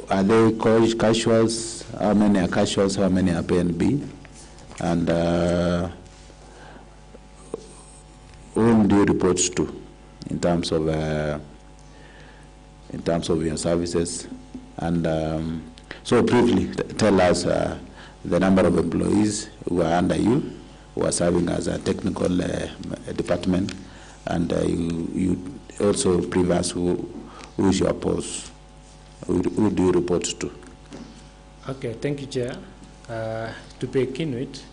are they casuals? How many are casuals? How many are P and B? And whom do you report to in terms of your services? And so briefly, tell us the number of employees who are under you, who are serving as a technical department, and you also brief us who is your boss, who do you report to? Okay, thank you, Chair. To begin with,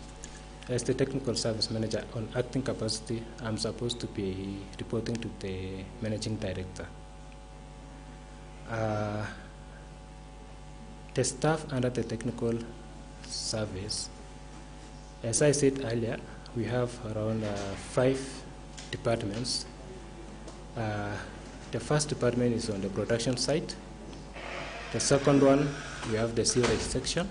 as the technical service manager on acting capacity, I'm supposed to be reporting to the managing director. The staff under the technical service, as I said earlier, we have around 5 departments. The first department is on the production side. The second one, we have the sewerage section.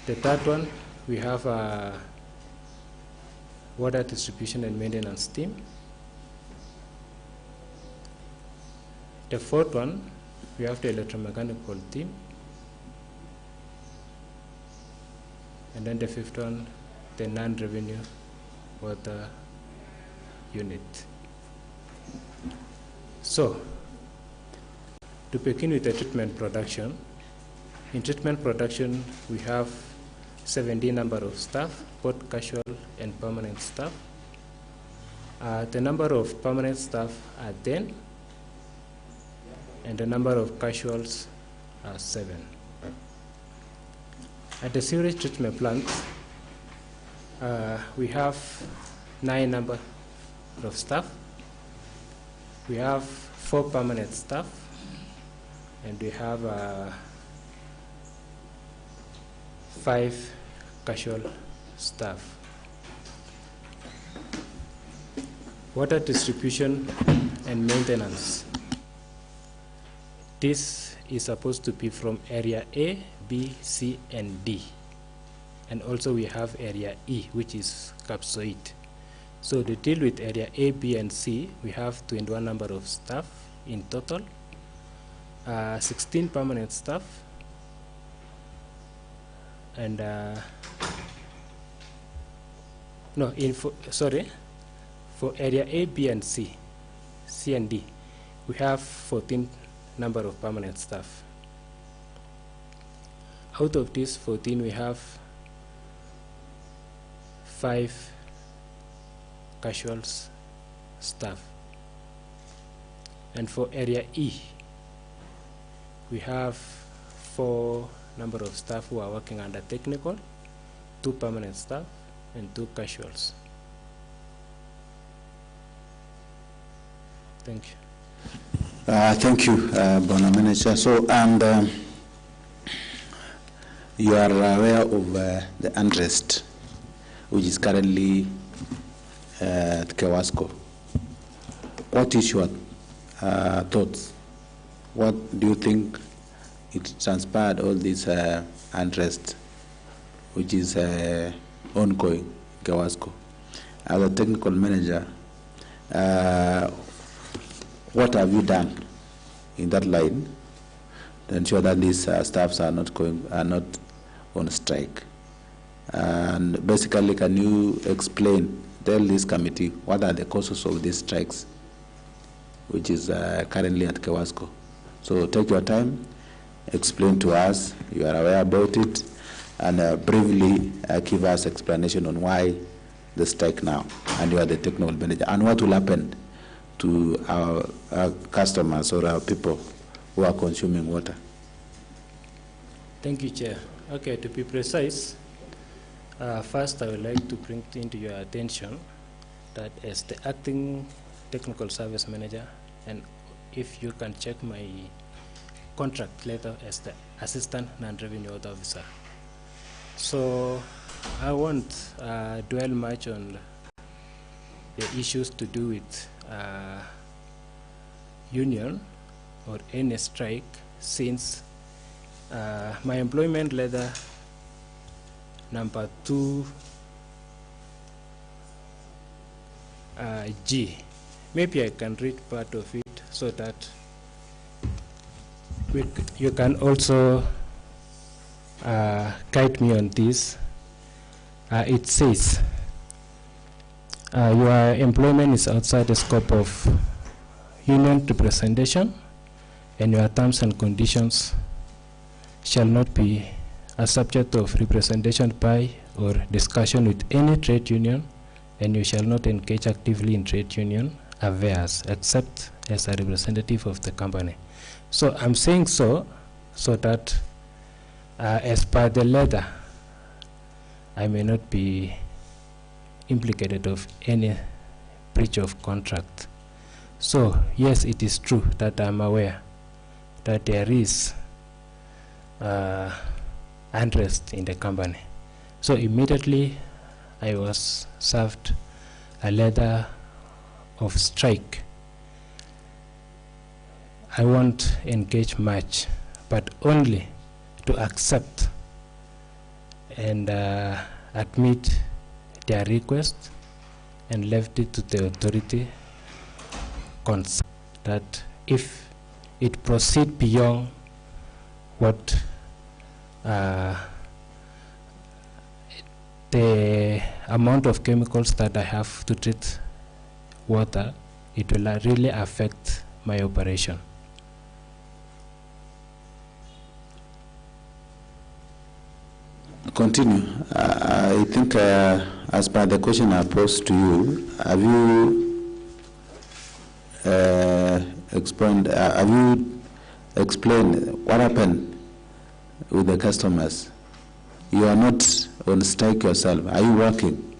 The third one, we have water distribution and maintenance team. The fourth one, we have the electromechanical team. And then the fifth one, the non-revenue water unit. So, to begin with the treatment production, in treatment production we have 17 number of staff, both casual and permanent staff. The number of permanent staff are 10, and the number of casuals are 7. At the sewage treatment plant, we have 9 number of staff. We have 4 permanent staff, and we have 5 casual staff. Water distribution and maintenance. This is supposed to be from area A, B, C, and D. And also we have area E, which is capsoid. So to deal with area A, B, and C, we have 21 number of staff in total, 16 permanent staff, and for area A, B, and C, C and D, we have 14 number of permanent staff. Out of these 14, we have 5 casual staff. And for area E, we have 4 number of staff who are working under technical, 2 permanent staff, and 2 casuals. Thank you. Thank you, Bona Manager. So, and you are aware of the unrest which is currently at Kewasco. What is your thoughts? What do you think it transpired, all this unrest which is ongoing in Kewasco? As a technical manager, what have you done in that line to ensure that these staffs are not on strike? And basically, can you tell this committee what are the causes of these strikes, which is currently at Kewasco? So take your time, explain to us, you are aware about it, and briefly give us explanation on why the strike now, and you are the technical manager, and what will happen to our customers or our people who are consuming water. Thank you, Chair. Okay, to be precise, first I would like to bring into your attention that as the acting technical service manager, and if you can check my contract letter as the assistant non-revenue water officer. So I won't dwell much on the issues to do with union or any strike, since my employment letter number 2 G, maybe I can read part of it so that you can also guide me on this. It says your employment is outside the scope of union representation, and your terms and conditions shall not be a subject of representation by or discussion with any trade union, and you shall not engage actively in trade union affairs except as a representative of the company. So I'm saying so that as per the letter, I may not be implicated of any breach of contract. So yes, it is true that I'm aware that there is unrest in the company. So immediately I was served a letter of strike. I won't engage much, but only to accept and admit their request and left it to the authority concerned, that if it proceed beyond what the amount of chemicals that I have to treat water, it will really affect my operation. Continue. I think as per the question I posed to you, have you explained what happened with the customers? You are not on strike yourself. Are you working?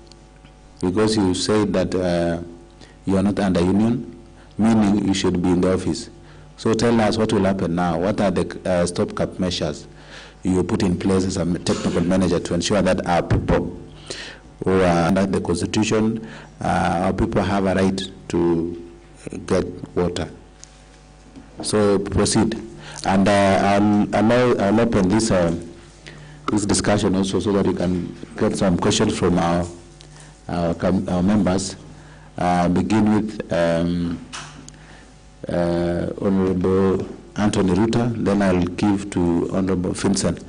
Because you said that you are not under union, meaning you should be in the office. So tell us what will happen now. What are the stopgap measures you put in place as a technical manager to ensure that our people who are under the Constitution, our people have a right to get water? So proceed. And I'll open this discussion also so that you can get some questions from our members. Begin with Honorable Anthony Ruta, then I'll give to Honorable Vincent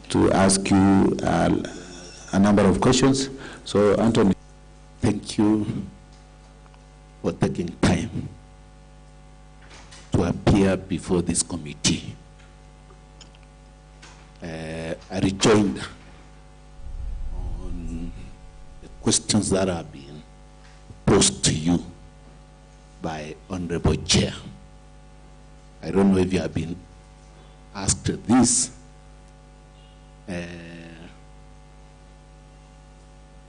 to ask you a number of questions. So Anthony. Thank you for taking time to appear before this committee. I rejoined on the questions that have been posed to you by Honorable Chair. I don't know if you have been asked this.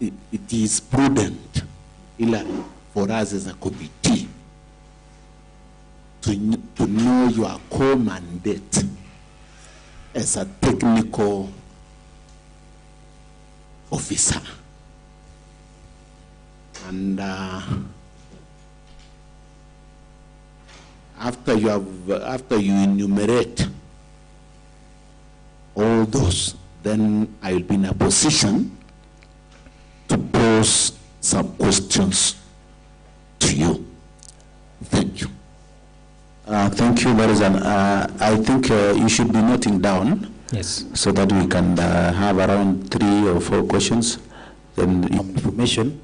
It is prudent, Hilary, for us as a committee to know your core mandate as a technical officer. And after you enumerate all those, then I will be in a position to pose some questions to you. Thank you. Thank you, Barizan. I think you should be noting down, yes, so that we can have around 3 or 4 questions. Then information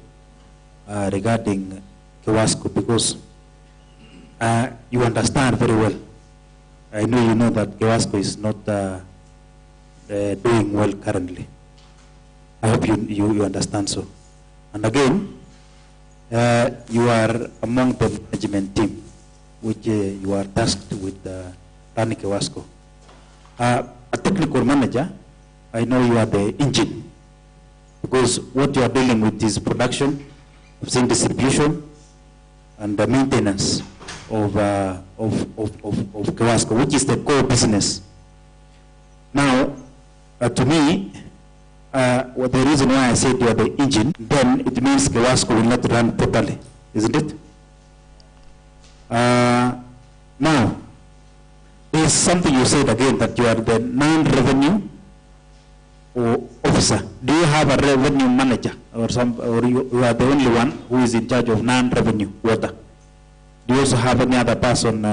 regarding Kewasco, because you understand very well. I know you know that Kewasco is not doing well currently. I hope you understand so. And again, you are among the management team, which you are tasked with running Kewasco. A technical manager, I know you are the engine, because what you are dealing with is production, distribution, and the maintenance of Kewasco, which is the core business. Now, to me, the reason why I said you are the engine, then it means Kewasco will not run properly, isn't it? Now, there is something you said again, that you are the non-revenue officer. Do you have a revenue manager or you are the only one who is in charge of non-revenue water? Do you also have any other person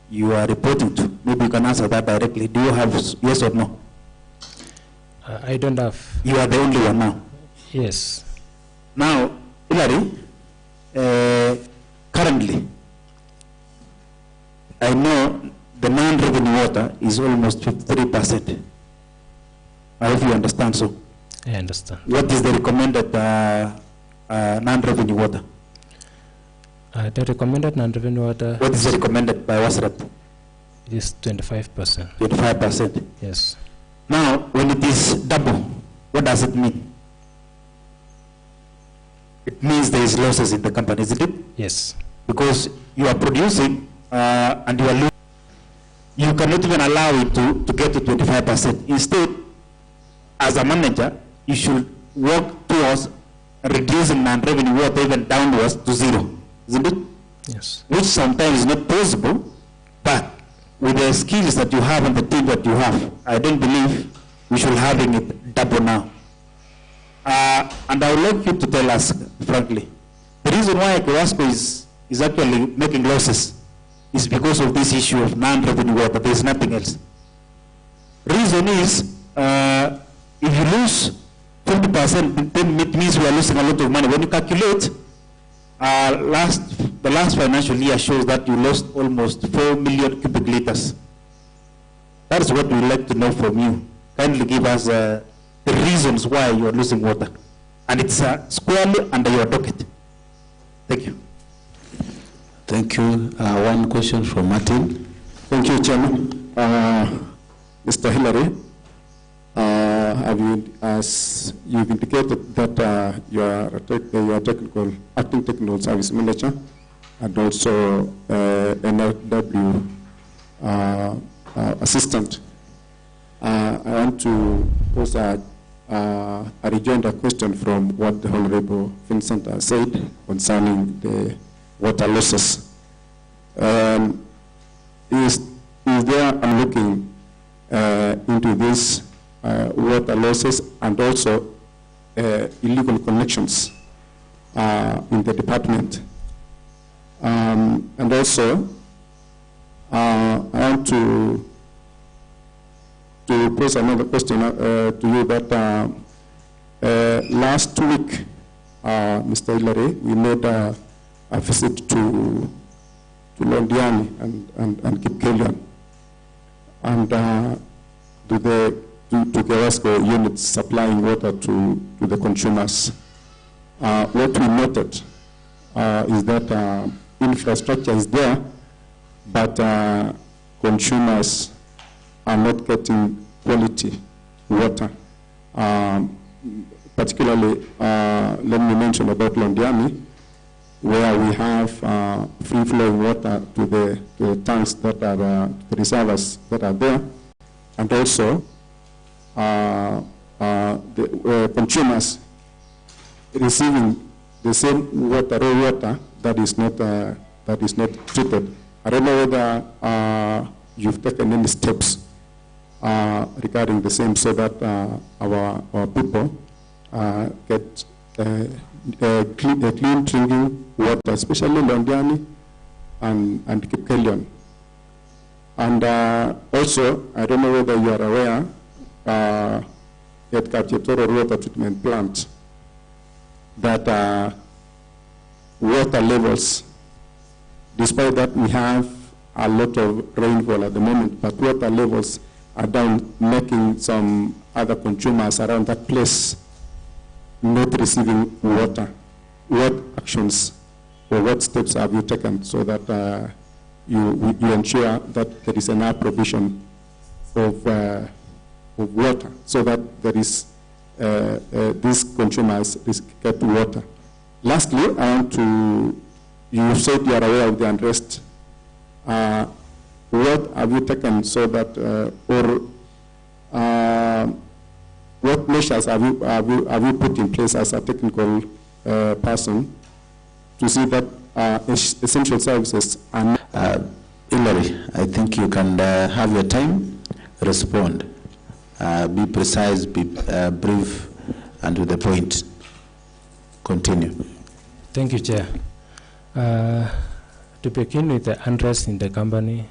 you are reporting to? Maybe you can answer that directly. Do you have yes or no? I don't have. You are the only one now. Yes. Now, Hilary, currently, I know the non-revenue water is almost 53%. I hope you understand so. I understand. What is the recommended non-revenue water? The recommended non-revenue water. What is recommended by WASREP? It is 25%. 25%. Yes. Now, when it is double, what does it mean? It means there is losses in the company, isn't it? Yes. Because you are producing and you are losing. You cannot even allow it to get to 25%. Instead, as a manager, you should work towards reducing non-revenue water even downwards to zero, isn't it? Yes. Which sometimes is not possible, but with the skills that you have and the team that you have, I don't believe we should having it double now. And I would like you to tell us, frankly, the reason why Kewasco is actually making losses is because of this issue of non-revenue water. There is nothing else. Reason is, if you lose 50%, then it means we are losing a lot of money. When you calculate, the last financial year shows that you lost almost 4 million cubic liters. That is what we would like to know from you. Kindly give us the reasons why you are losing water. And it's squarely under your docket. Thank you. Thank you. One question from Martin. Thank you, Chairman. Mr. Hillary, as you've indicated that you are acting technical service manager and also NRW assistant, I want to pose a rejoinder question from what the Honorable Vincent has said concerning the water losses. Is there, I'm looking into this water losses and also illegal connections in the department. And also, I want to pose another question to you that last week, Mr. Hillary, we made a visit to Londiani and Kewasco and to Kewasco units supplying water to the consumers. What we noted is that infrastructure is there, but consumers are not getting quality water. Particularly, let me mention about Londiani, where we have free-flowing water to the tanks that are the reservoirs that are there, and also the consumers receiving the same water, raw water that is not treated. I don't know whether you've taken any steps regarding the same, so that our people get clean drinking water, especially Londiani and Kewasco. And also, I don't know whether you are aware, at Kapcheptoro Water Treatment Plant, that water levels, despite that we have a lot of rainfall at the moment, but water levels are down, making some other consumers around that place not receiving water. What actions or what steps have you taken so that you ensure that there is enough provision of water, so that there is these consumers get water? Lastly, I want to, you said you are aware of the unrest. What have you taken so that, what measures have you put in place as a technical person to see that essential services are not? Hillary, I think you can have your time, respond. Be precise, be brief, and to the point. Continue. Thank you, Chair. To begin with the unrest in the company,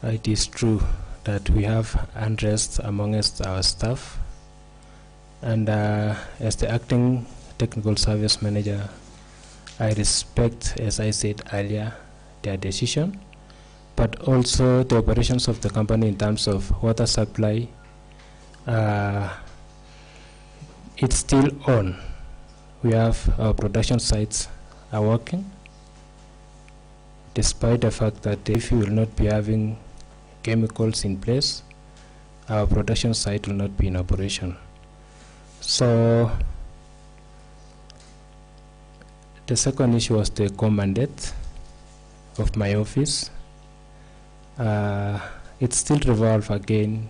It is true that we have unrest amongst our staff, and as the acting technical service manager, I respect, as I said earlier, their decision, but also the operations of the company in terms of water supply. It's still on. We have our production sites are working, despite the fact that if we will not be having chemicals in place, our production site will not be in operation. So the second issue was the co-mandate of my office. It still revolves again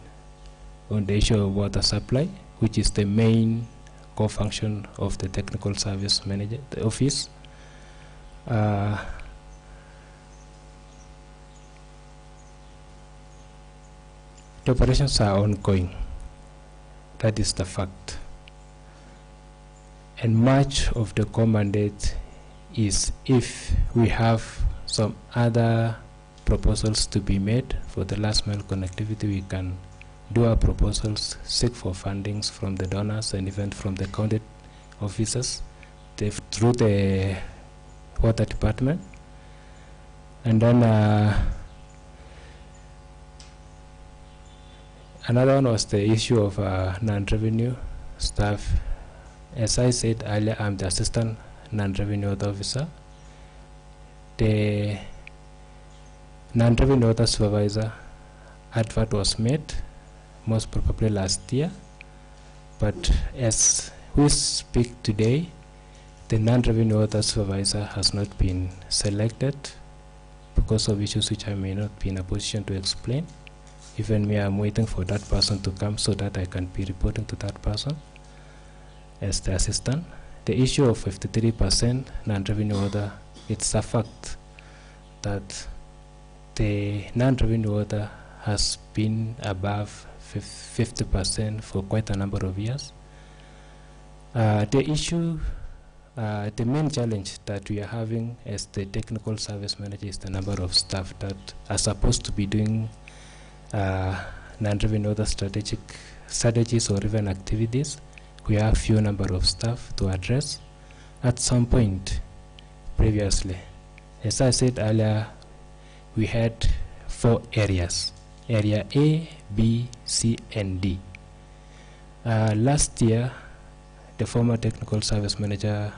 on the issue of water supply, which is the main core function of the technical service manager, the office. The operations are ongoing. That is the fact. And much of the core mandate is if we have some other proposals to be made for the last mile connectivity, we can do our proposals, seek for fundings from the donors and even from the county officers through the water department. And then another one was the issue of non-revenue staff. As I said earlier, I'm the assistant non-revenue water officer. The non-revenue water supervisor advert was made most probably last year, but as we speak today, the non-revenue water supervisor has not been selected because of issues which I may not be in a position to explain. Even me, I'm waiting for that person to come so that I can be reporting to that person as the assistant. The issue of 53% non-revenue water, it's a fact that the non-revenue water has been above 50% for quite a number of years. The issue, the main challenge that we are having as the technical service manager is the number of staff that are supposed to be doing non-revenue water strategies or even activities. We have few number of staff to address. At some point previously, as I said earlier, we had 4 areas. Area A, B, C, and D. Last year, the former technical service manager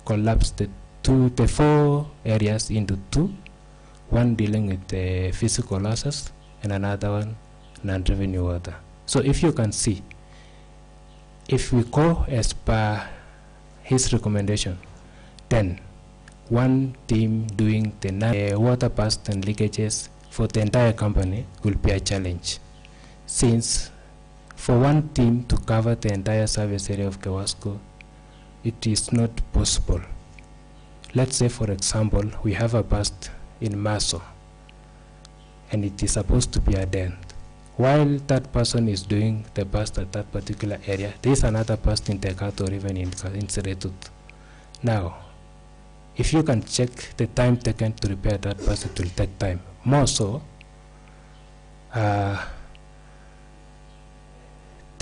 collapsed the 4 areas into 2, one dealing with the physical losses and another one non-revenue water. So if you can see, if we go as per his recommendation, then one team doing the water bursts and leakages for the entire company will be a challenge, since for one team to cover the entire service area of Kewasco, it is not possible. Let's say, for example, we have a burst in Maso, and it is supposed to be a dent. While that person is doing the burst at that particular area, there is another burst in Tekat or even in Seretut. Now, if you can check the time taken to repair that burst, it will take time. More so, the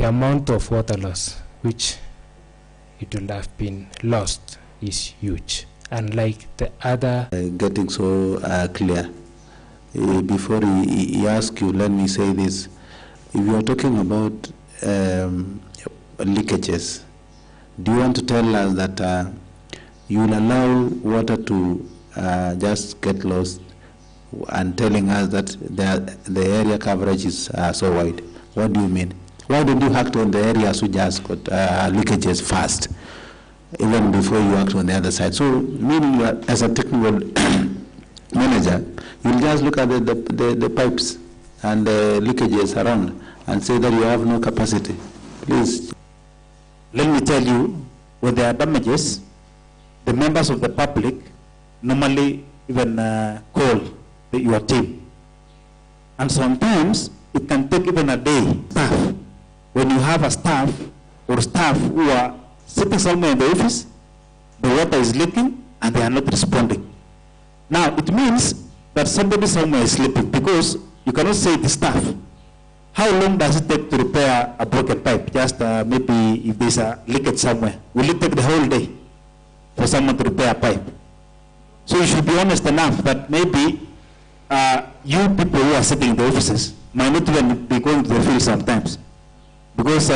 amount of water loss which it will have been lost is huge, unlike the other. Getting so clear. Before he asks you, let me say this. If you are talking about leakages, do you want to tell us that you will allow water to just get lost and telling us that the area coverage is so wide? What do you mean? Why don't you act on the areas which just got leakages first, even before you act on the other side? So, meaning you are, as a technical manager, you'll just look at the pipes and the leakages around and say that you have no capacity. Please. Let me tell you, when there are damages, the members of the public normally even call your team. And sometimes it can take even a day. Staff, when you have a staff or staff who are sitting somewhere in the office, the water is leaking and they are not responding. Now, it means that somebody somewhere is sleeping, because You cannot say the staff. How long does it take to repair a broken pipe? Just maybe if there's a leakage somewhere. Will it take the whole day for someone to repair a pipe? So you should be honest enough that maybe you people who are sitting in the offices might not even be going to the field sometimes. Because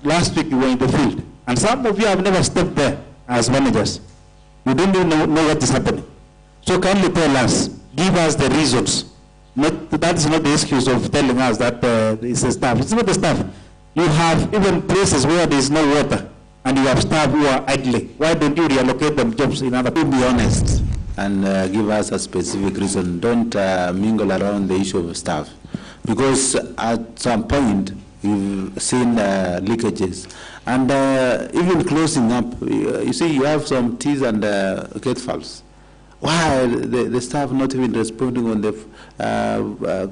last week you were in the field, and some of you have never stepped there as managers. You don't even know what is happening. So kindly tell us, give us the reasons. That is not the excuse of telling us that it's the staff. It's not the staff. You have even places where there is no water, and you have staff who are idling. Why don't you reallocate them jobs in other places? Be honest and give us a specific reason. Don't mingle around the issue of staff. Because at some point, you've seen leakages. And even closing up, you see, you have some T's and gate valves. Why the staff not even responding on the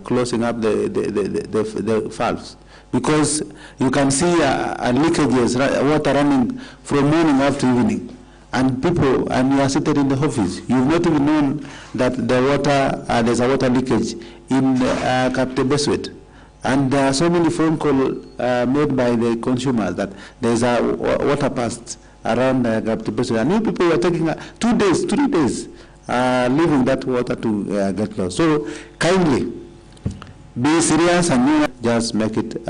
closing up the valves? Because you can see a leakages, water running from morning up to evening. And people, and you are seated in the office. You've not even known that the water, there's a water leakage in Captain Beswet. And there are so many phone calls made by the consumers that there's a water passed around Captain Beswet. And you people are taking 2 days, 3 days, leaving that water to get lost. So kindly be serious and just make it,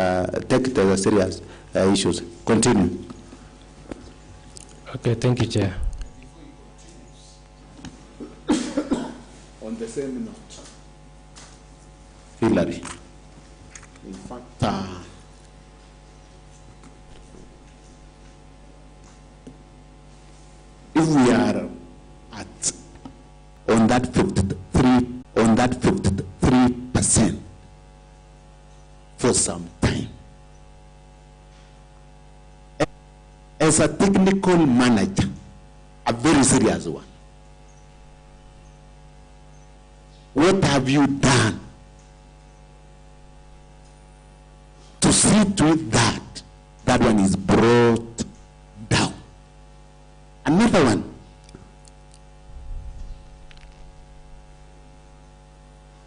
take it as a serious issues. Continue. Okay, thank you, Chair. On the same note, Hillary. in fact, if we are at on that 53% for some time, as a technical manager, a very serious one, what have you done to see to it that that one is brought down? Another one,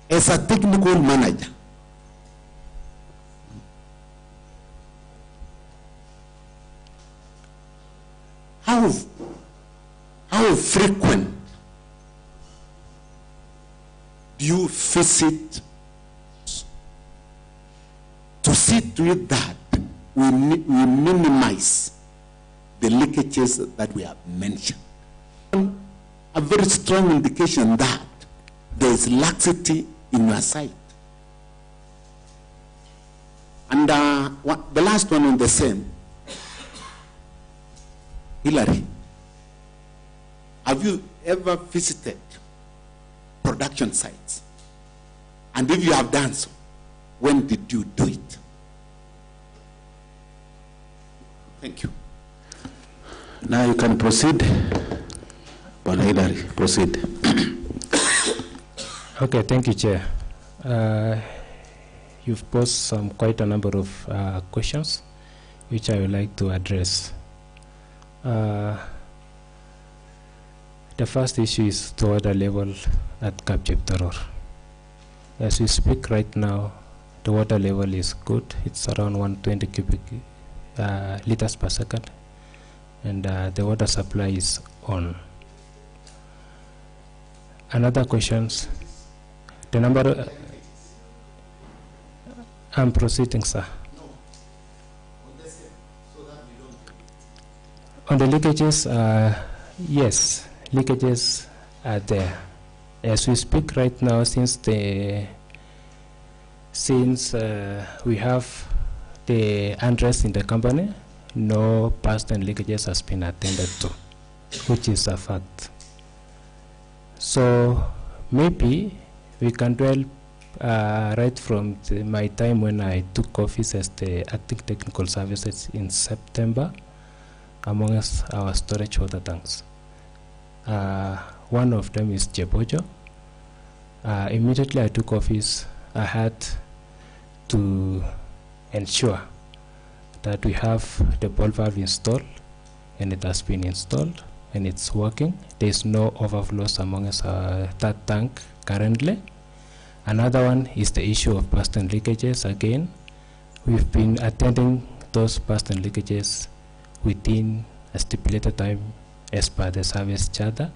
as a technical manager, how frequent do you visit to see to it that we minimize the leakages that we have mentioned? A very strong indication that there is laxity in your side. And the last one on the same, Hillary, have you ever visited production sites? And if you have done so, when did you do it? Thank you. Now you can proceed. Well, Hillary, proceed. Okay, thank you, Chair. You've posed quite a number of questions, which I would like to address. The first issue is the water level at Kapchep-Toror. As we speak right now, the water level is good. It's around 120 cubic liters per second, and the water supply is on. Another questions, the number, I'm proceeding, sir. On the leakages, yes, leakages are there. As we speak right now, since we have the unrest in the company, no past and leakages has been attended to, which is a fact. So maybe we can dwell right from my time when I took office as the acting technical services in September, amongst our storage water tanks. One of them is Jebojo. Immediately I took office, I had to ensure that we have the ball valve installed, and it has been installed and it's working. There is no overflows amongst that tank currently. Another one is the issue of burst and leakages. Again, we've been attending those burst and leakages within a stipulated time as per the service charter,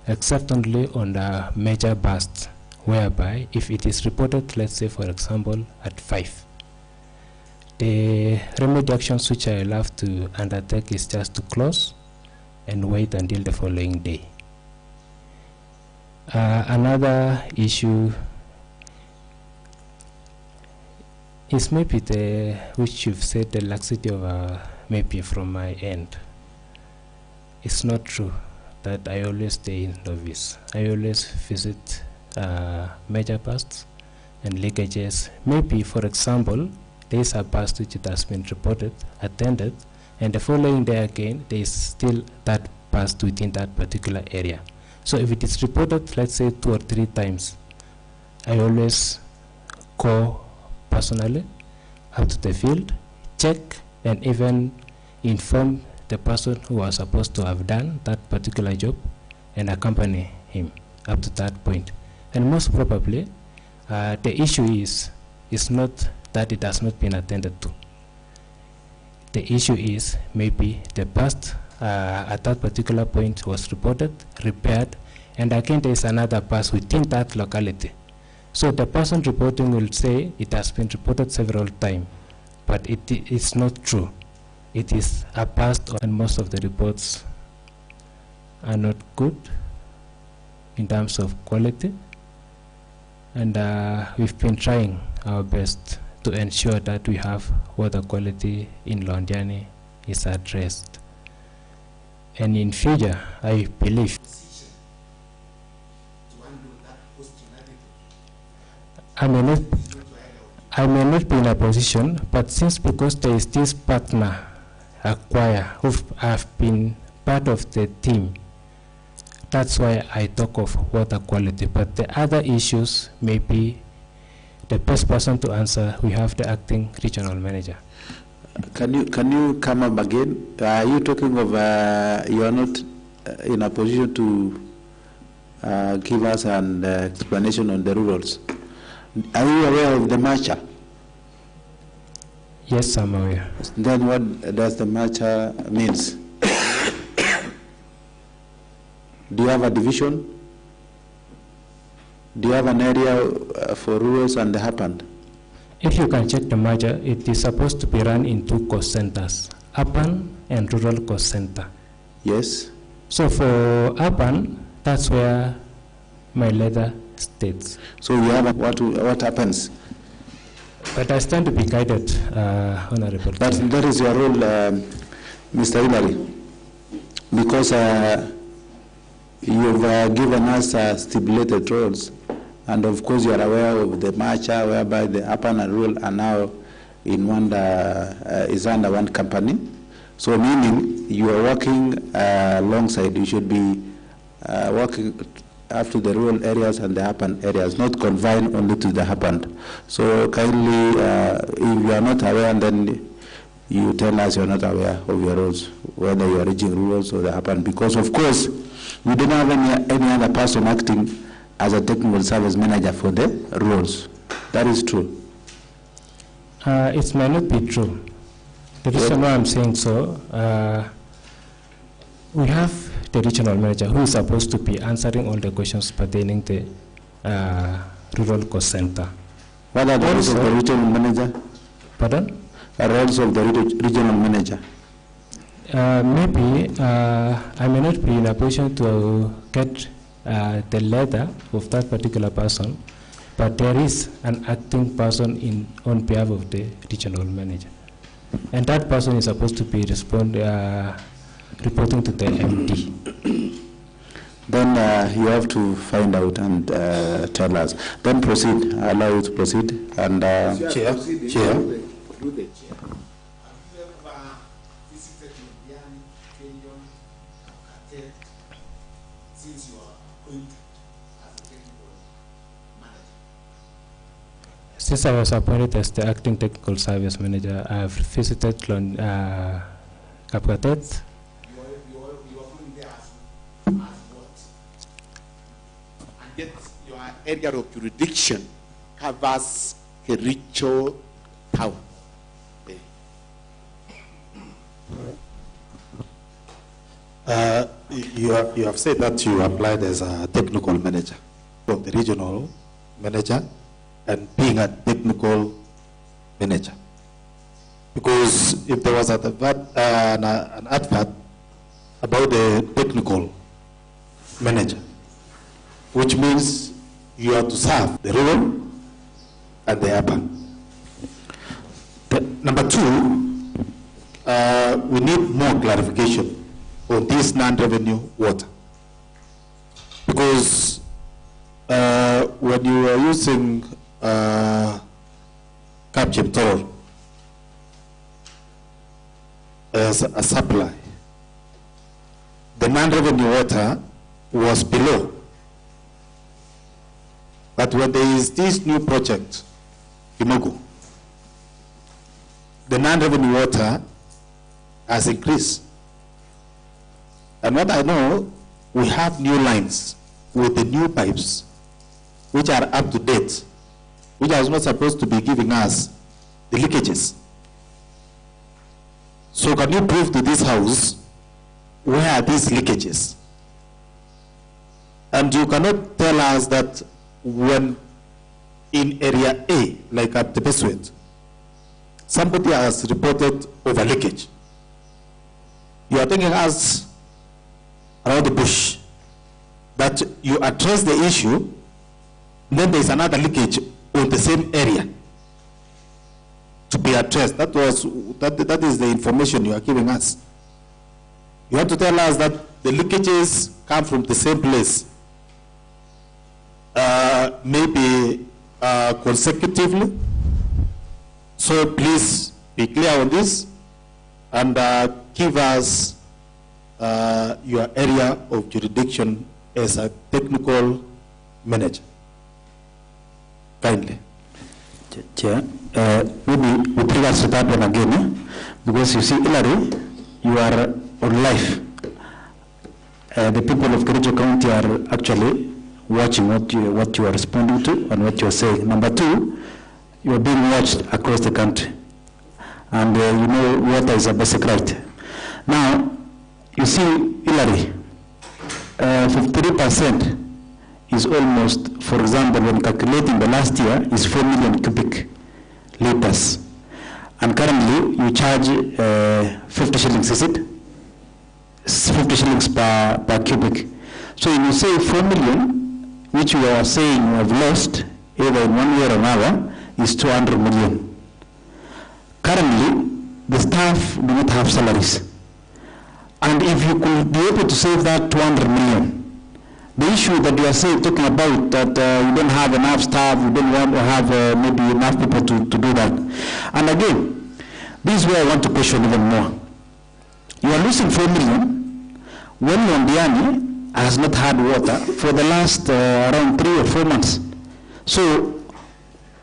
except only on the major bursts, whereby if it is reported, let's say for example at 5, the remedy actions which I will have to undertake is just to close and wait until the following day. Another issue is maybe the, which you've said, the laxity of maybe from my end. It's not true that I always stay in novice. I always visit major bursts and leakages. Maybe, for example, there is a burst which it has been reported, attended, and the following day again, there is still that burst within that particular area. So if it is reported, let's say 2 or 3 times, I always go personally up to the field, check, and even inform the person who was supposed to have done that particular job and accompany him up to that point. And most probably, the issue is not that it has not been attended to. The issue is maybe the burst at that particular point was reported, repaired, and again there is another burst within that locality. So the person reporting will say it has been reported several times, but it is not true. It is a burst, and most of the reports are not good in terms of quality, and we've been trying our best to ensure that we have water quality in Londiani is addressed. And in future, I believe I may not be in a position, but since because there is this partner acquire who have been part of the team, that's why I talk of water quality. But the other issues may be the best person to answer. We have the acting regional manager. Can you come up again? Are you talking of you are not in a position to give us an explanation on the rules? Are you aware of the matcha? Yes, I'm aware. Then what does the matcha means? Do you have a division? Do you have an area for rules and the happened? If you can check the merger, it is supposed to be run in 2 cost centers, urban and rural cost center. Yes. So for urban, that's where my letter states. So you have what happens? But I stand to be guided, Honorable. That is your role, Mr. Hillary, because you've given us stipulated roles. And of course, you are aware of the matcha, whereby the urban and rural are now in one is under one company. So meaning you are working alongside. You should be working after the rural areas and the urban areas, not confined only to the urban. So kindly, if you are not aware, then you tell us you are not aware of your roles, whether you are reaching rules or the urban. Because of course, we don't have any other person acting as a technical service manager for the roles. That is true. It may not be true. The reason why I'm saying so, we have the regional manager who is supposed to be answering all the questions pertaining to rural cost center. What are the roles of the regional manager? Pardon? The roles of the regional manager? Maybe I may not be in a position to get the letter of that particular person, but there is an acting person on behalf of the regional manager, and that person is supposed to be reporting to the MD. Then you have to find out and tell us. Then proceed. I allow you to proceed. And Chair. Since I was appointed as the acting technical service manager, I have visited Kapkatet. You are going there as what? And yet you are area of jurisdiction covers Kericho town. You have said that you applied as a technical manager from the regional manager and being a technical manager. Because if there was an advert about the technical manager, which means you have to serve the rural and the urban. Number two, we need more clarification on this non-revenue water. Because when you are using captive toll as a supply, the non-revenue water was below. But when there is this new project, Imogo, the non-revenue water has increased. And what I know, we have new lines with the new pipes, which are up to date, which are not supposed to be giving us the leakages. So can you prove to this house where are these leakages? And you cannot tell us that when in area A, like at the Beswet, somebody has reported over leakage. You are taking us around the bush, that you address the issue, then there is another leakage on the same area to be addressed. That is the information you are giving us. You have to tell us that the leakages come from the same place, maybe consecutively. So please be clear on this and give us your area of jurisdiction as a technical manager. Kindly. Chair, maybe with regards to that one again, because you see, Hillary, you are on live. The people of Kericho County are actually watching what you are responding to and what you are saying. Number two, you are being watched across the country. And you know water is a basic right. Now, you see, Hillary, 53% is almost, for example, when calculating the last year, is 4 million cubic liters. And currently, you charge 50 shillings, is it? 50 shillings per cubic. So when you say 4 million, which you are saying you have lost, either in 1 year or another, is 200 million. Currently, the staff do not have salaries. And if you could be able to save that 200 million, the issue that you are talking about, that you don't have enough staff, you don't want to have maybe enough people to do that. And again, this is where I want to question even more. You are losing 4 million when Londiani has not had water for the last around 3 or 4 months. So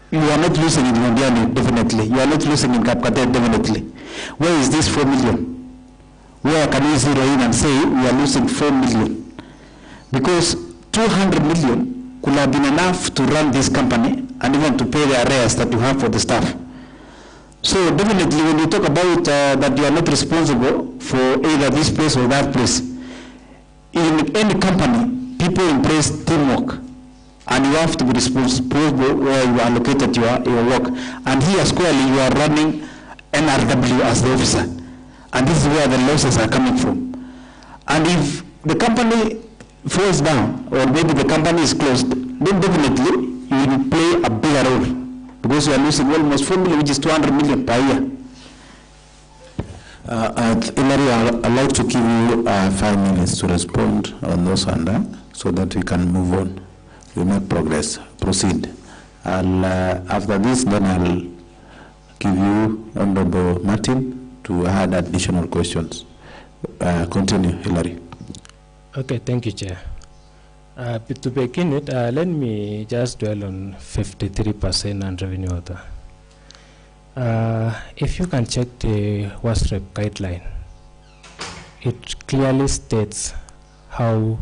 you are not losing in Londiani, definitely. You are not losing in Kapkate, definitely. Where is this 4 million? Where can we zero in and say we are losing 4 million? Because 200 million could have been enough to run this company and even to pay the arrears that you have for the staff. So definitely when you talk about that you are not responsible for either this place or that place, in any company, people embrace teamwork. And you have to be responsible where you allocated your work. And here squarely you are running NRW as the officer. And this is where the losses are coming from. And if the company falls down, or maybe the company is closed, then definitely you will play a bigger role. Because you are losing almost 4 million, which is 200 million per year. Hillary, I'd like to give you 5 minutes to respond on those under, so that we can move on. We make progress. Proceed. After this, then I'll give you Honorable Martin to add additional questions. Continue, Hillary. Okay, thank you, Chair. To begin it, let me just dwell on 53% non-revenue water. If you can check the WASREP guideline, it clearly states how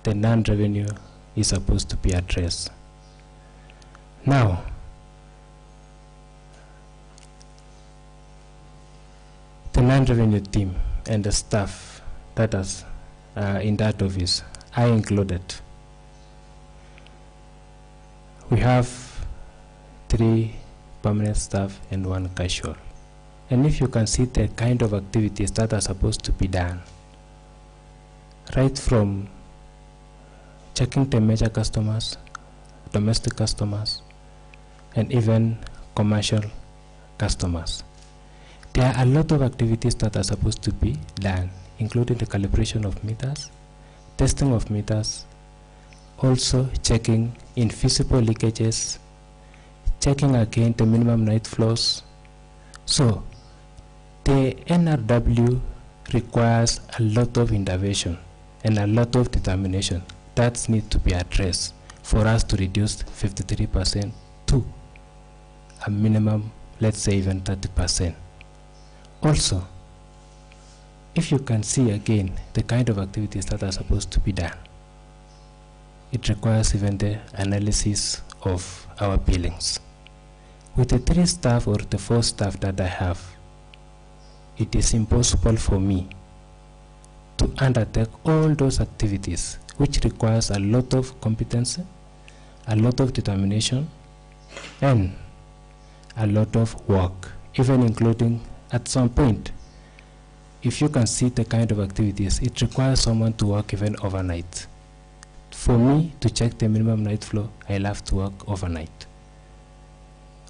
the non-revenue is supposed to be addressed. Now, the non-revenue team and the staff that is in that office are included. We have 3 permanent staff and 1 casual. And if you can see the kind of activities that are supposed to be done, right from checking the major customers, domestic customers, and even commercial customers. There are a lot of activities that are supposed to be done, including the calibration of meters, testing of meters, also checking invisible leakages, checking again the minimum night flows. So the NRW requires a lot of intervention and a lot of determination that needs to be addressed for us to reduce 53% to a minimum, let's say even 30%. Also, if you can see again the kind of activities that are supposed to be done, it requires even the analysis of our billings. With the 3 staff or the 4 staff that I have, it is impossible for me to undertake all those activities, which requires a lot of competency, a lot of determination, and a lot of work, even including at some point. If you can see the kind of activities, it requires someone to work even overnight. For me to check the minimum night flow, I'll have to work overnight.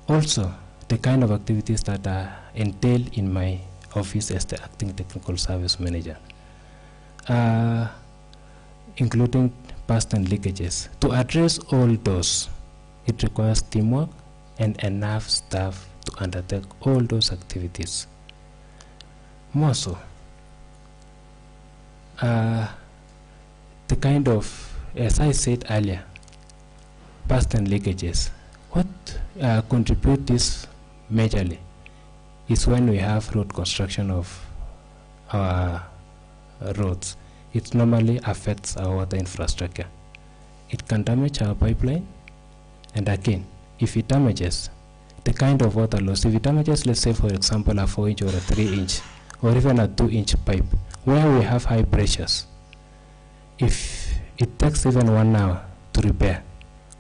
Also, the kind of activities that are entailed in my office as the acting technical service manager, including past and leakages. To address all those, it requires teamwork and enough staff to undertake all those activities. More so, the kind of, as I said earlier, past and leakages. What contribute this majorly is when we have road construction of our roads. It normally affects our water infrastructure. It can damage our pipeline, and again, if it damages the kind of water loss, if it damages, let's say for example, a 4-inch or a 3-inch or even a 2-inch pipe where we have high pressures, if it takes even 1 hour to repair,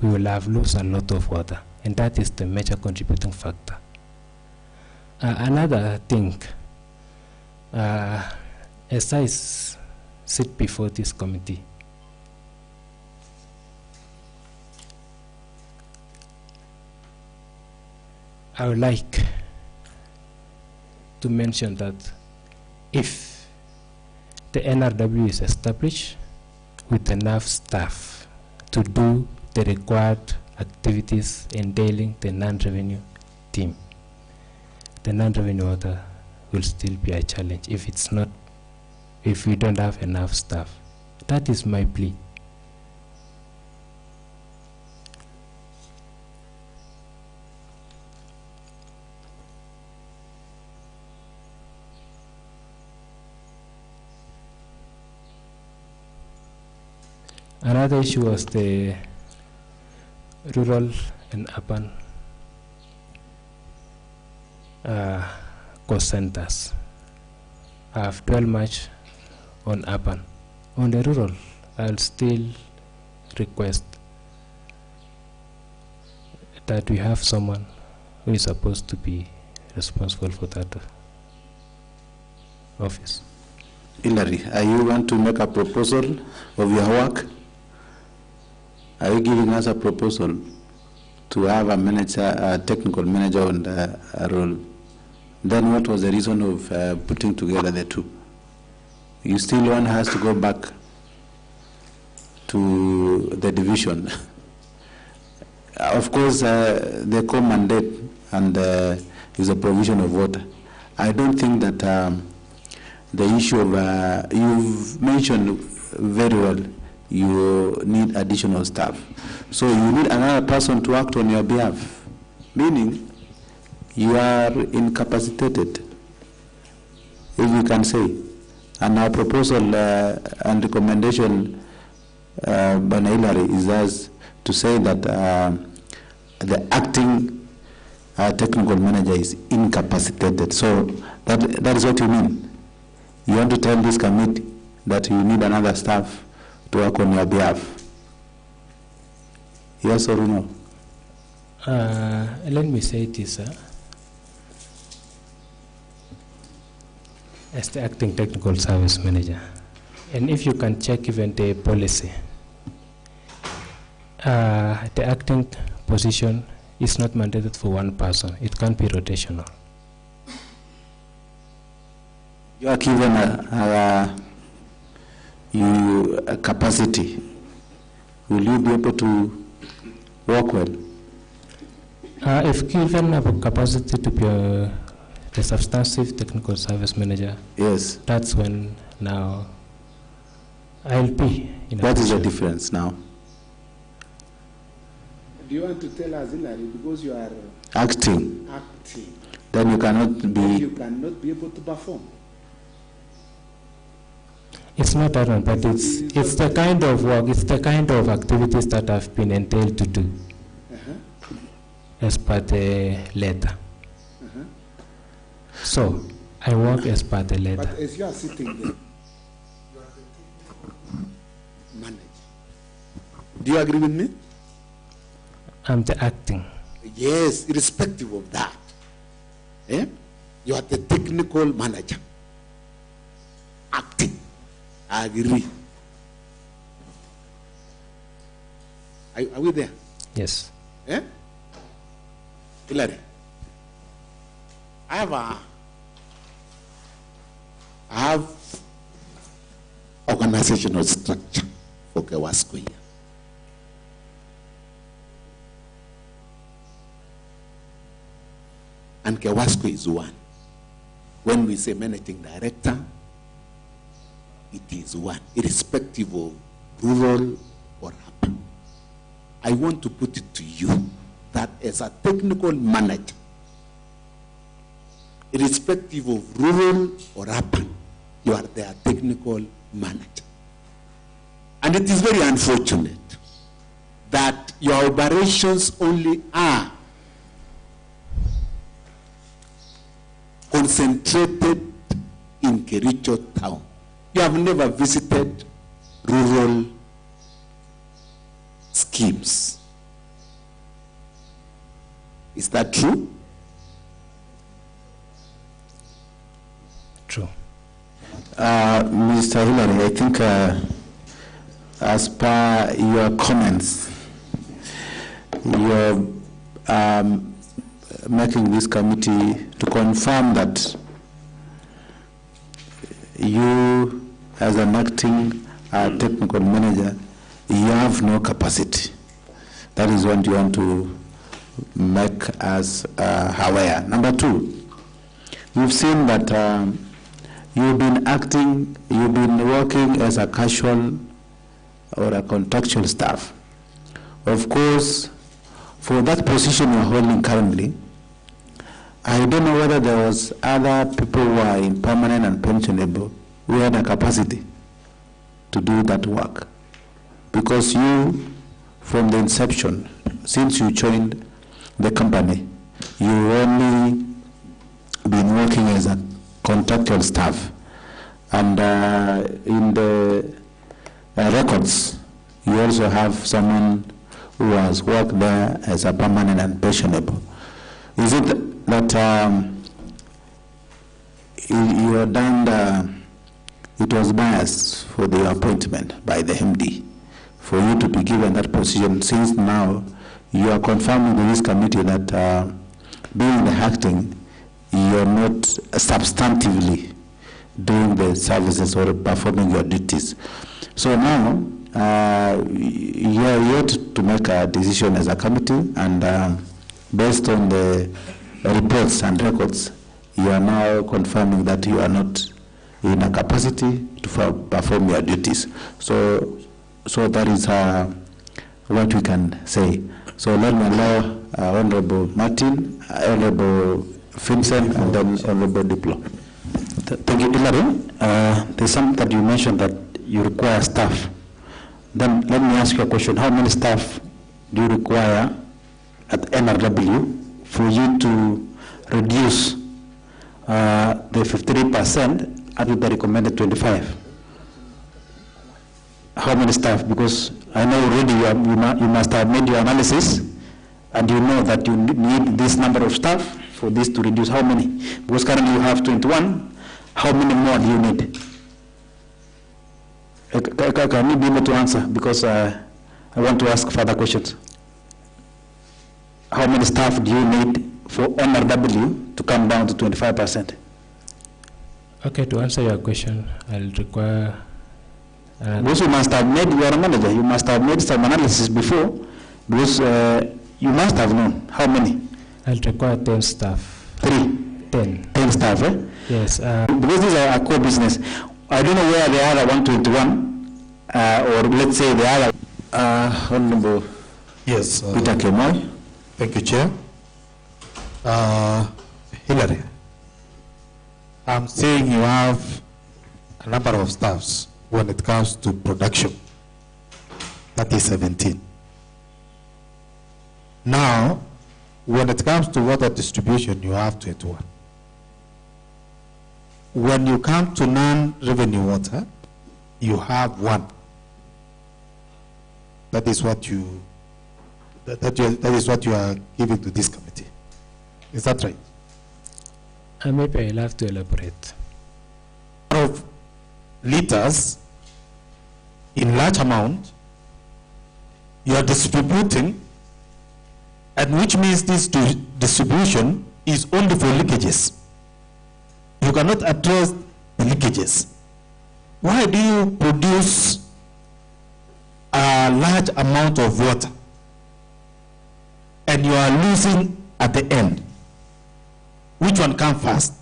we will have lost a lot of water, and that is the major contributing factor. Another thing, as I sit before this committee, I would like to mention that if the NRW is established with enough staff to do the required activities entailing the non-revenue team, the non-revenue water will still be a challenge if we don't have enough staff. That is my plea. Another issue was the rural and urban cost centers. I have dwelled much on urban. On the rural, I'll still request that we have someone who is supposed to be responsible for that office. Hilary, are you going to make a proposal of your work? Are you giving us a proposal to have a manager, a technical manager on the role? Then what was the reason of putting together the two? You still want us to go back to the division. Of course, the core mandate and is a provision of water. I don't think that the issue of, you've mentioned very well, you need additional staff. So you need another person to act on your behalf, meaning you are incapacitated, if you can say. And our proposal and recommendation by Hilary is as to say that the acting technical manager is incapacitated. So that is what you mean. You want to tell this committee that you need another staff to work on your behalf? Yes or no? Let me say this, as the acting technical service manager, and if you can check even the policy, the acting position is not mandated for one person. It can be rotational. You are given a capacity. Will you be able to work well? If given a capacity to be the substantive technical service manager, yes, that's when now I'll be in a What is the position. difference now? Do you want to tell us, Hillary, because you are Acting, acting, then you cannot you be. cannot be able to perform? It's not that one, but it's the kind of work, it's the kind of activities that I've been entailed to do as per the letter. So I work as per the letter. But as you are sitting there, you are the manager. Do you agree with me? I'm the acting. Yes, irrespective of that. You are the technical manager. Acting. I agree. Are we there? Yes. Hillary, I have organizational structure for Kewasco here. And Kewasco is one. When we say managing director, it is one, irrespective of rural or urban. I want to put it to you that as a technical manager, irrespective of rural or urban, you are their technical manager. And it is very unfortunate that your operations only are concentrated in Kericho town. You have never visited rural schemes. Is that true? True. Mr. Hillary, I think as per your comments, you're making this committee to confirm that you, as an acting technical manager, you have no capacity. That is what you want to make us aware. Number two, you've seen that you've been acting, you've been working as a casual or a contractual staff. Of course, for that position you're holding currently, I don't know whether there was other people who are in permanent and pensionable who had a capacity to do that work. Because you, from the inception, since you joined the company, you only been working as a contractual staff. And in the records, you also have someone who has worked there as a permanent and pensionable. Is it that you are done, it was biased for the appointment by the MD for you to be given that position, since now you are confirming to this committee that being the acting, you are not substantively doing the services or performing your duties. So now you are yet to make a decision as a committee, and based on the reports and records, you are now confirming that you are not in a capacity to perform your duties. So that is what we can say. So let me allow Honorable Martin, Honorable Vincent, and then Honorable Diplo. Thank you, Hillary. There's something that you mentioned that you require staff. Then let me ask you a question. How many staff do you require at NRW for you to reduce the 53% out of the recommended 25? How many staff? Because I know already you must have made your analysis and you know that you need this number of staff for this to reduce. How many? Because currently you have 21. How many more do you need? Can you be able to answer? Because I want to ask further questions. How many staff do you need for NRW to come down to 25%? Okay, to answer your question, I'll require... because you must have made, you are a manager, you must have made some analysis before, because you must have known. How many? I'll require 10 staff. 10 staff, eh? Yes. Because these are a core business. I don't know where the other 121, or let's say the other... Honorable Yes. Peter Kemoy. Thank you, Chair. Hillary, I'm saying you have a number of staffs when it comes to production. That is 17. Now, when it comes to water distribution, you have 21. When you come to non-revenue water, you have 1. That is what you that is what you are giving to this committee. Is that right? Maybe I'll have to elaborate. Of liters in large amount you are distributing, and which means this distribution is only for leakages. You cannot address the leakages. Why do you produce a large amount of water and you are losing at the end? Which one comes first?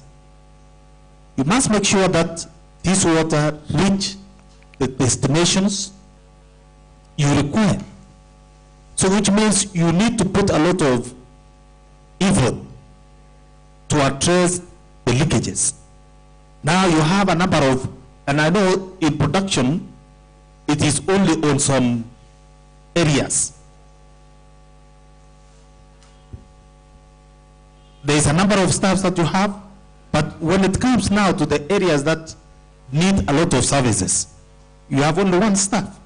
You must make sure that this water reach the destinations you require. So which means you need to put a lot of effort to address the leakages. Now you have a number of, and I know in production it is only on some areas. There is a number of staffs that you have, but when it comes now to the areas that need a lot of services, you have only 1 staff.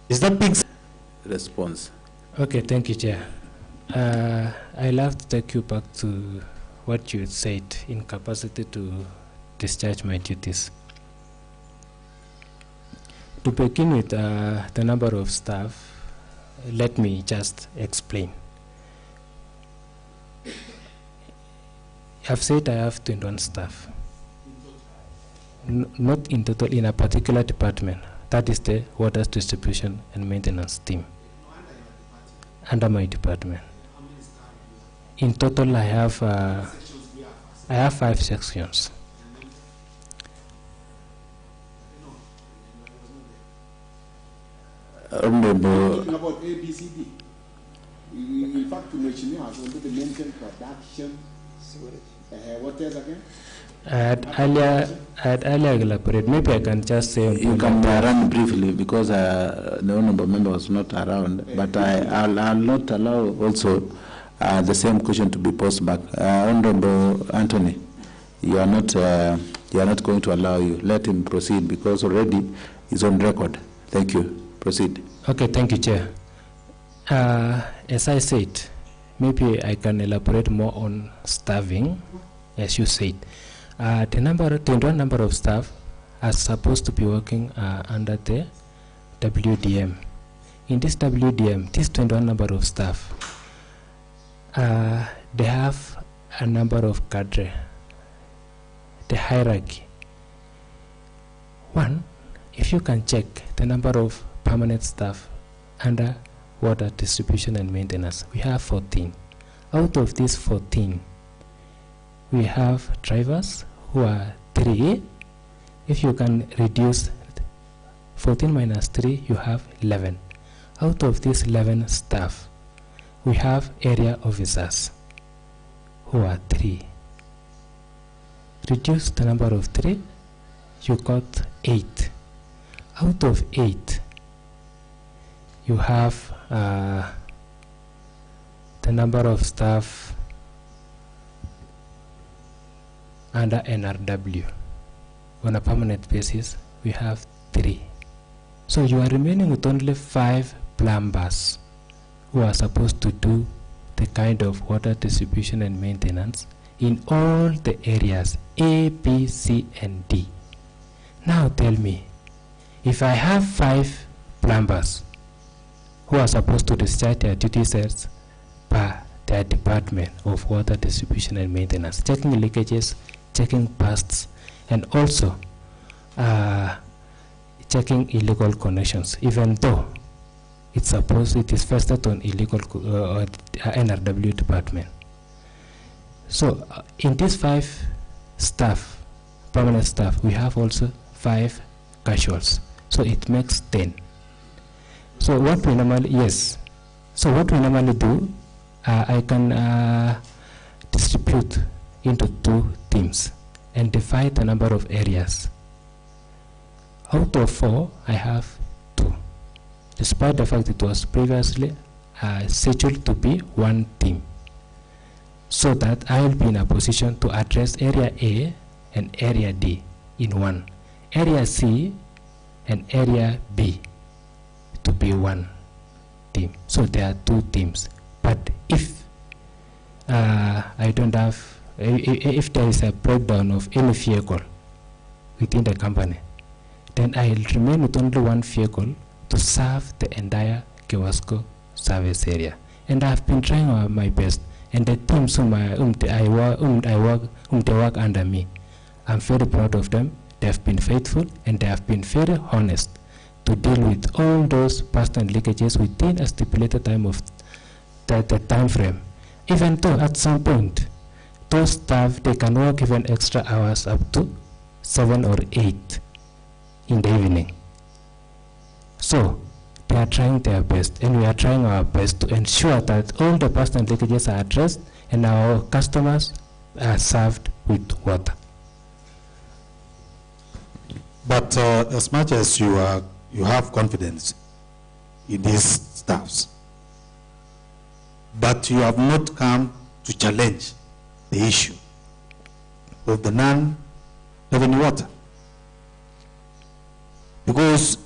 Is that big? Response. Okay, thank you, Chair. I'll have to take you back to what you said in capacity to discharge my duties. To begin with, the number of staff, let me just explain. I've said I have 21 staff. Not in total, in a particular department. That is the water distribution and maintenance team. Under my department. In total, I have 5 sections. Talking about ABCD. In fact, to mention has already mentioned production. What else again? I had earlier elaborated. Maybe I can just say. You can run briefly because the honorable member was not around, but I'll not allow also the same question to be posed back. Honorable Anthony, you are not going to allow you. Let him proceed because already he's on record. Thank you. Proceed. Okay, thank you, Chair. As I said, maybe I can elaborate more on staffing, as you said. The 21 number of staff are supposed to be working under the WDM. In this WDM, this 21 number of staff, they have a number of cadre, the hierarchy. 1, if you can check the number of permanent staff under water distribution and maintenance, we have 14. Out of these 14, we have drivers who are 3. If you can reduce 14 minus 3, you have 11. Out of these 11 staff, we have area officers who are 3. Reduce the number of 3, you got 8. Out of 8, you have the number of staff under NRW on a permanent basis, we have 3. So you are remaining with only 5 plumbers who are supposed to do the kind of water distribution and maintenance in all the areas A, B, C, and D. Now tell me, if I have 5 plumbers who are supposed to discharge their duties as per their department of water distribution and maintenance, checking leakages, checking bursts, and also checking illegal connections, even though it's supposed it is vested on illegal NRW department. So in these 5 staff, permanent staff, we have also 5 casuals. So it makes 10. So what we normally, yes. So what we normally do, I can distribute into 2 teams and divide the number of areas. Out of 4, I have 2, despite the fact it was previously scheduled to be 1 team, so that I will be in a position to address area A and area D in 1, area C and area B to be 1 team. So there are 2 teams. But if I don't have, if there is a breakdown of any vehicle within the company, then I will remain with only 1 vehicle to serve the entire Kewasco service area. And I have been trying my best. And the teams whom they work under me, I'm very proud of them. They have been faithful and they have been very honest to deal with all those bursts and leakages within a stipulated time of the time frame. Even though at some point, those staff, they can work even extra hours up to 7 or 8 in the evening. So they are trying their best, and we are trying our best to ensure that all the bursts and leakages are addressed and our customers are served with water. But as much as you have confidence in these staffs, but you have not come to challenge the issue of the non-revenue water. Because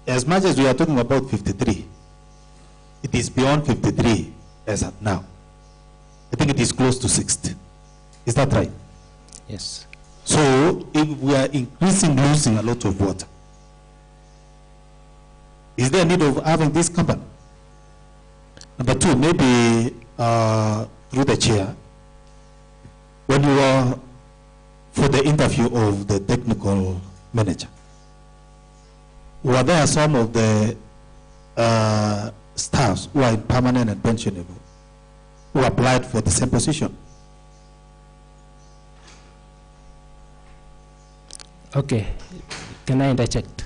as much as we are talking about 53, it is beyond 53 as of now. I think it is close to 60. Is that right? Yes. So if we are losing a lot of water, is there a need of having this company? Number 2, maybe through the chair, when you were for the interview of the technical manager, were there some of the staffs who are permanent and pensionable who applied for the same position? Okay, can I interject?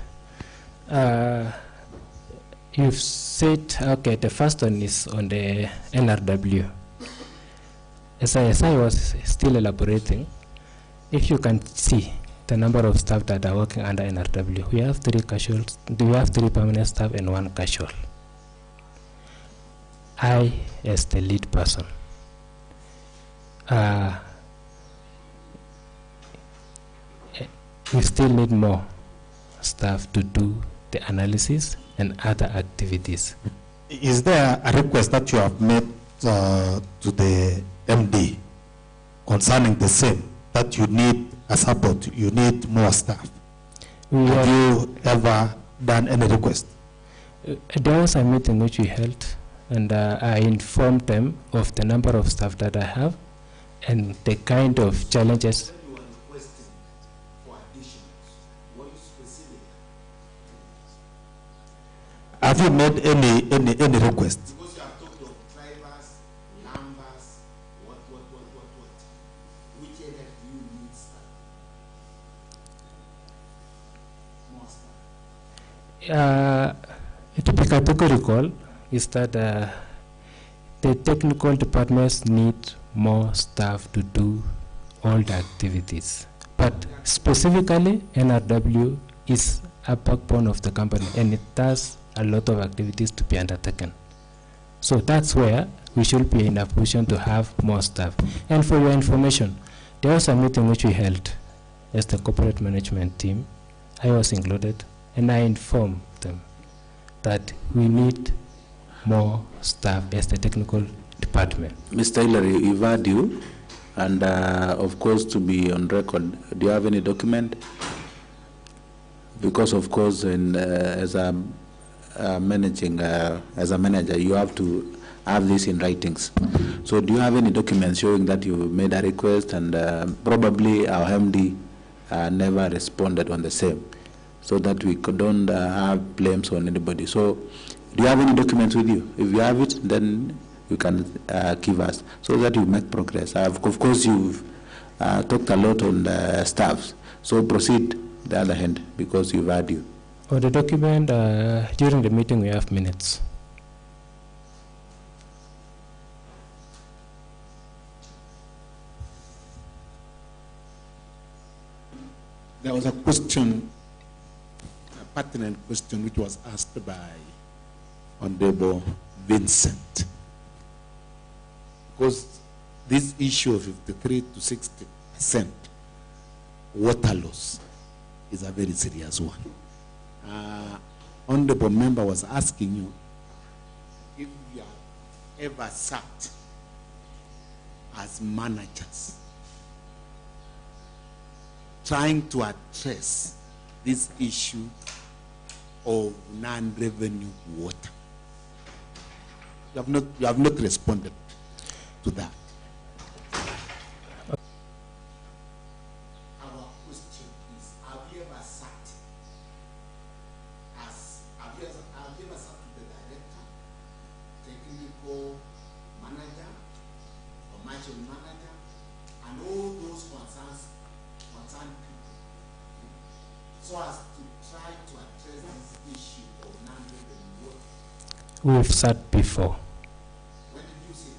You've said, okay, the first one is on the NRW. As I was still elaborating, if you can see the number of staff that are working under NRW, we have 3 casuals, we have 3 permanent staff and 1 casual. I, as the lead person, we still need more staff to do the analysis and other activities. Is there a request that you have made to the MD concerning the same, that you need a support, you need more staff? Have you ever done any request? There was a meeting which we held, and I informed them of the number of staff that I have and the kind of challenges. Have you made any request? Because you have talked of drivers, numbers, what. Which area do you need staff? More staff. To be categorical is that the technical departments need more staff to do all the activities. But specifically, NRW is a backbone of the company, and it does a lot of activities to be undertaken. So that's where we should be in a position to have more staff. And for your information, there was a meeting which we held as the corporate management team. I was included, and I informed them that we need more staff as the technical department. Mr. Hillary, we've heard you, and of course, to be on record, do you have any document? Because of course, as a manager, you have to have this in writings. So do you have any documents showing that you made a request and probably our MD never responded on the same, so that we don't have blames on anybody? So do you have any documents with you? If you have it, then you can give us, so that you make progress. Of course, you've talked a lot on the staffs, so proceed the other hand, because you've had you. For the document, during the meeting we have minutes. There was a question, a pertinent question, which was asked by Honorable Vincent. Because this issue of 53 to 60% water loss is a very serious one. Honorable member was asking you if you have ever sat as managers trying to address this issue of non-revenue water. You have not responded to that. Our question is, have you ever sat to the director, technical manager, commercial manager, and all those concerned people, so as to try to address this issue of non-revenue water? We've sat before. When did you sit?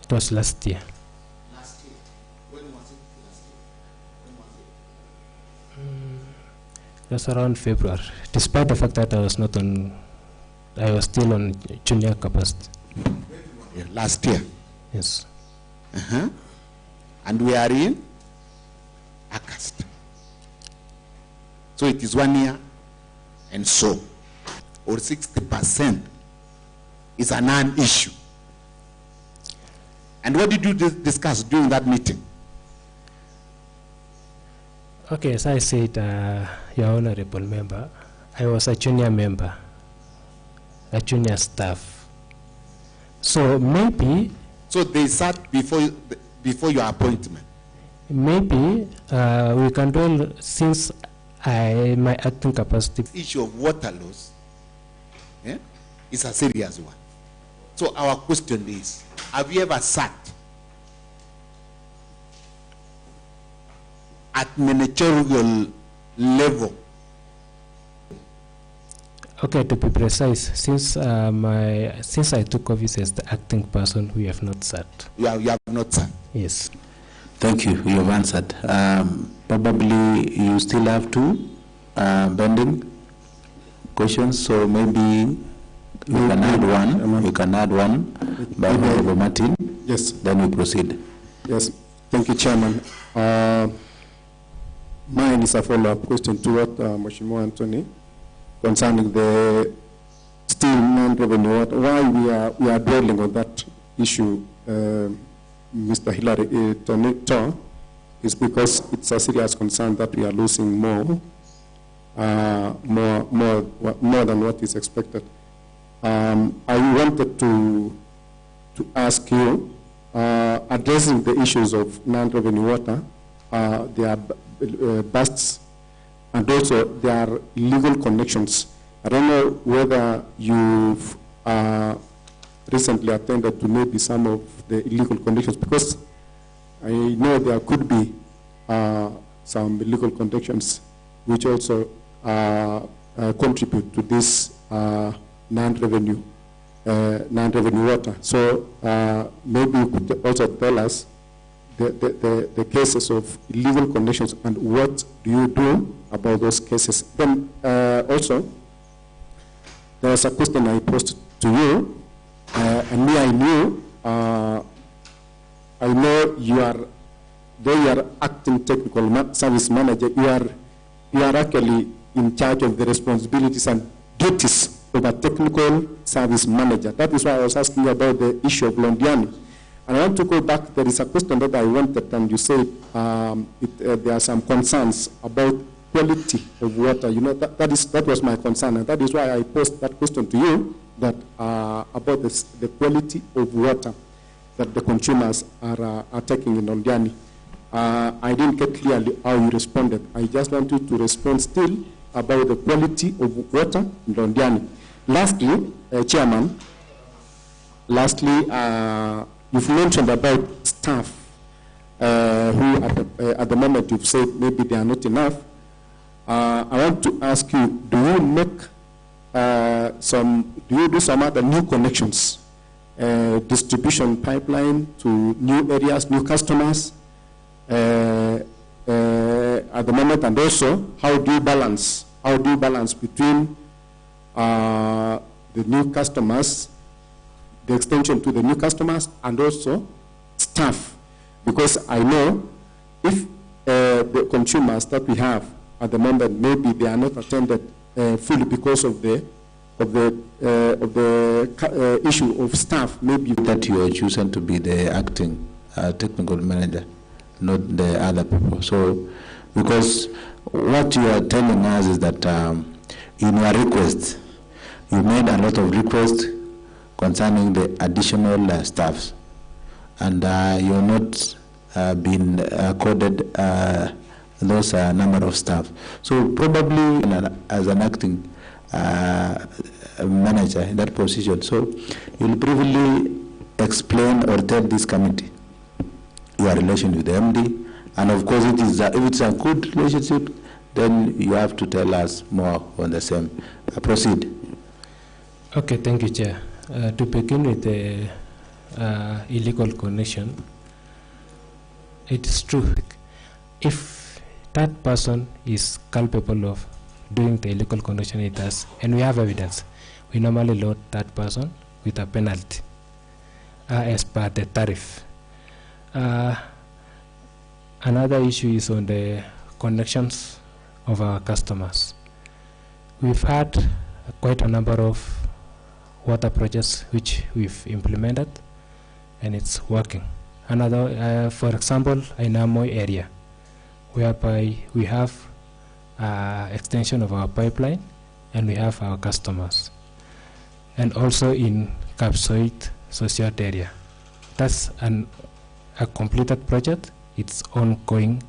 It was last year. Last year. When was it last year? When was it? It was around February, despite the fact that I was still on junior capacity. Last year. Yes. And we are in August. So it is 1 year and so, or 60% is a non-issue. And what did you discuss during that meeting? Okay, as I said, Your Honorable Member, I was a junior member, a junior staff. So maybe... So they sat before your appointment? Maybe we can do, since my acting capacity... The issue of water loss is a serious one. So our question is, have you ever sat at managerial level? Okay, to be precise, since I took office as the acting person, we have not sat. You have not sat? Yes. Thank you. You have answered. Probably you still have two pending questions, so maybe we can add one. We can add one by Honorable Martin. Yes. Then we proceed. Yes. Thank you, Chairman. Mine is a follow-up question to what Mheshimiwa Anthony concerning the still non-revenue water. Why we are dwelling on that issue, Mr. Hillary, is because it's a serious concern that we are losing more than what is expected. I wanted to ask you, addressing the issues of non-revenue water, there are busts, and also there are legal connections. I don't know whether you've recently attended to maybe some of the illegal connections, because I know there could be some illegal connections which also contribute to this non-revenue water. So maybe you could also tell us the cases of illegal connections and what do you do about those cases. Then also, there was a question I posed to you and me, I knew, I know you are, though you are acting technical service manager, you are actually in charge of the responsibilities and duties of a technical service manager. That is why I was asking about the issue of Londiani. And I want to go back. There is a question that I wanted, and you said there are some concerns about quality of water. You know, that was my concern, and that is why I posed that question to you, that about the quality of water that the consumers are taking in Londiani. I didn't get clearly how you responded. I just want you to respond still about the quality of water in Londiani. Lastly, Chairman, you've mentioned about staff who at the moment you've said maybe they are not enough. I want to ask you, do you do some other new connections, distribution pipeline to new areas, new customers at the moment? And also, how do you balance between the new customers, the extension to the new customers, and also staff? Because I know if the consumers that we have at the moment, maybe they are not attended fully because of the issue of staff, maybe that you are chosen to be the acting technical manager, not the other people. So, because what you are telling us is that in your request, you made a lot of requests concerning the additional staffs, and you're not been accorded those number of staff. So probably as an acting manager in that position, so you'll briefly explain or tell this committee your relation with the MD, and of course if it's a good relationship, then you have to tell us more on the same. Proceed. Okay, thank you, Chair. To begin with the illegal connection, it is true. If that person is culpable of doing the illegal connection, it does, and we have evidence, we normally load that person with a penalty as per the tariff. Another issue is on the connections of our customers. We've had quite a number of water projects which we've implemented, and it's working. Another, for example, in our Moi area, whereby we have extension of our pipeline and we have our customers, and also in Kapsoit Sociat area. That's a completed project. It's ongoing,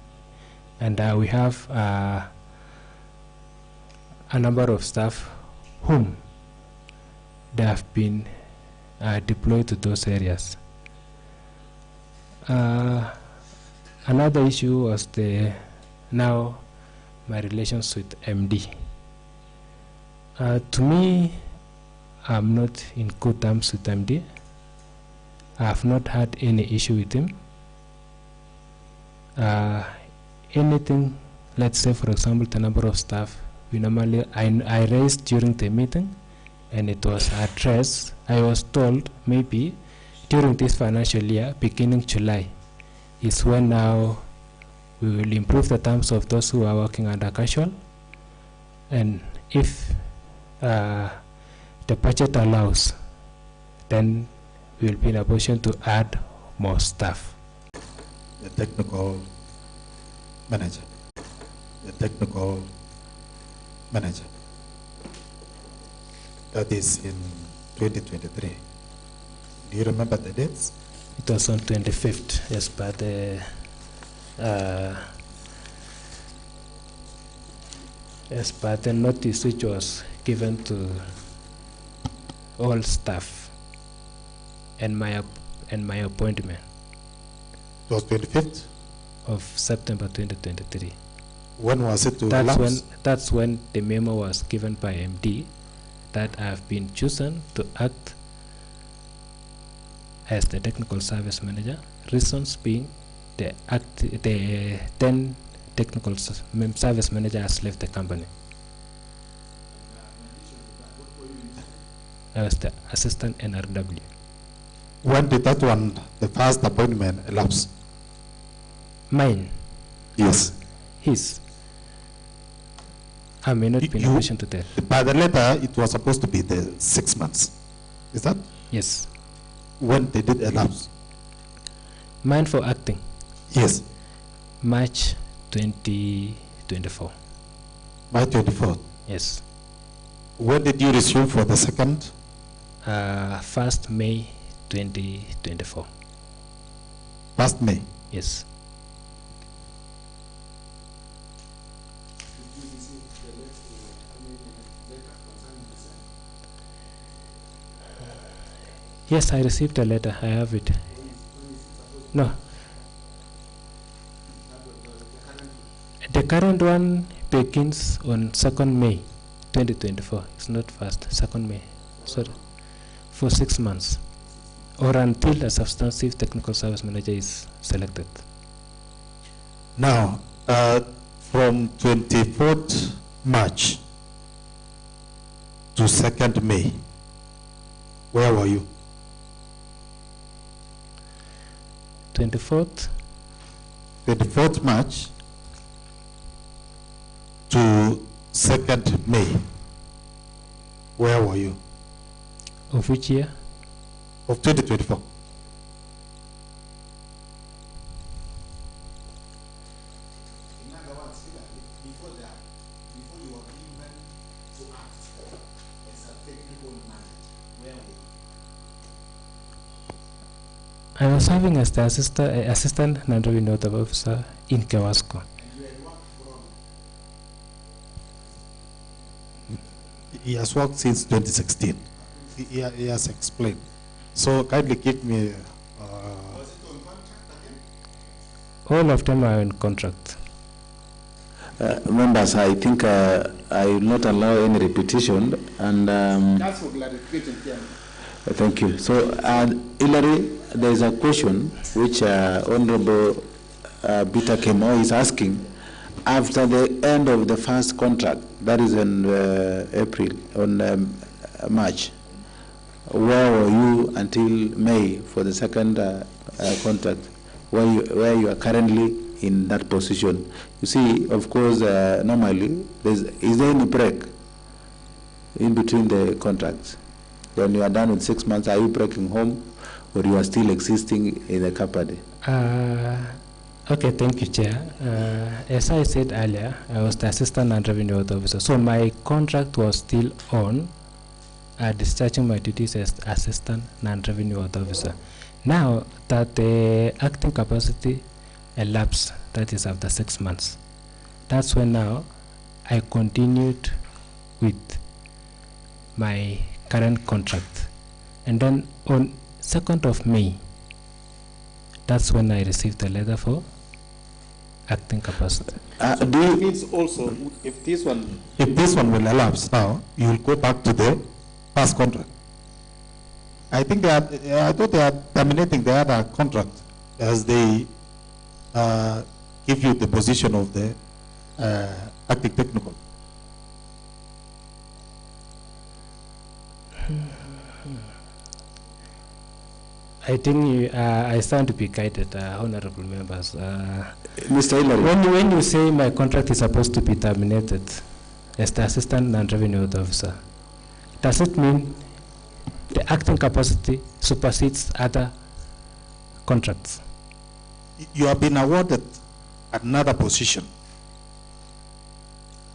and we have a number of staff whom they have been deployed to those areas. Another issue was my relations with MD. To me, I'm not in good terms with MD. I have not had any issue with him. Anything, let's say for example the number of staff, we normally I raised during the meeting, and it was addressed. I was told maybe during this financial year, beginning July, is when now we will improve the terms of those who are working under casual, and if the budget allows, then we will be in a position to add more staff. The technical manager. The technical manager. That is in 2023. Do you remember the dates? It was on 25th, yes, but the notice which was given to all staff and my appointment. It was 25th of September 2023. When was it to lapse? That's when the memo was given by MD that I have been chosen to act as the technical service manager. Reasons being the 10 technical service manager has left the company. I was the assistant NRW. When did that one, the first appointment, elapse? Mine, Yes. his. I may not be in a position to tell. By the letter, it was supposed to be the 6 months. Is that? Yes. When did it elapse? Mine for acting, Yes. March 2024. By 24th. Yes. When did you resume for the second? 1st May 2024. Last May. Yes. Yes, I received a letter. I have it. No. The current one begins on 2nd May 2024. It's not fast. 2nd May. Sorry. For 6 months. Or until a substantive technical service manager is selected. Now, from 24th March to 2nd May, where were you? 24th 24th March to 2nd May, where were you? of which year? Of 2024. In other words, before that, before you were given to act as a technical manager, where were you? I was serving as the assistant non-revenue officer in Kewasco. And you had worked from He has worked since 2016. He has explained. So kindly give me. was it on contract again? All of them are in contract. Members, I think I will not allow any repetition, and That's for clarification, Chairman. thank you. So, Hilary, there is a question which Honorable Bita Kemo is asking. After the end of the first contract, that is in April, on March, where were you until May for the second contract, where you are currently in that position? You see, of course, normally, is there any break in between the contracts? When you are done with 6 months, are you breaking home, or you are still existing in the company? Okay, thank you, Chair. As I said earlier, I was the assistant non-revenue officer, so my contract was still on, discharging my duties as assistant non-revenue officer. Now that the acting capacity elapsed, that is after 6 months, that's when now I continued with my current contract. And then on 2nd of May, that's when I received a letter for acting capacity. Do you, Means also, if this one will elapse now, you will go back to the past contract. I think I thought they are terminating the other contract as they give you the position of the acting technical. I think I stand to be guided, honorable members. Mr. Hillary? When you say my contract is supposed to be terminated as the assistant non-revenue officer, does it mean the acting capacity supersedes other contracts? You have been awarded another position.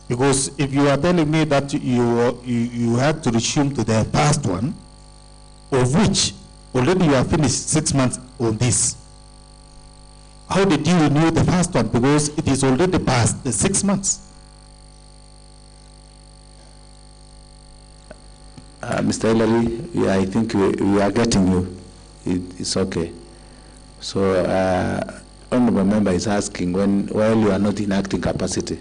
Because if you are telling me that you have to resume to the past one, of which already you have finished 6 months on this, how did you renew the first one? Because it is already past the 6 months. Mr. Hillary, yeah, I think we are getting you. It's okay. So, honorable member is asking while you are not in acting capacity,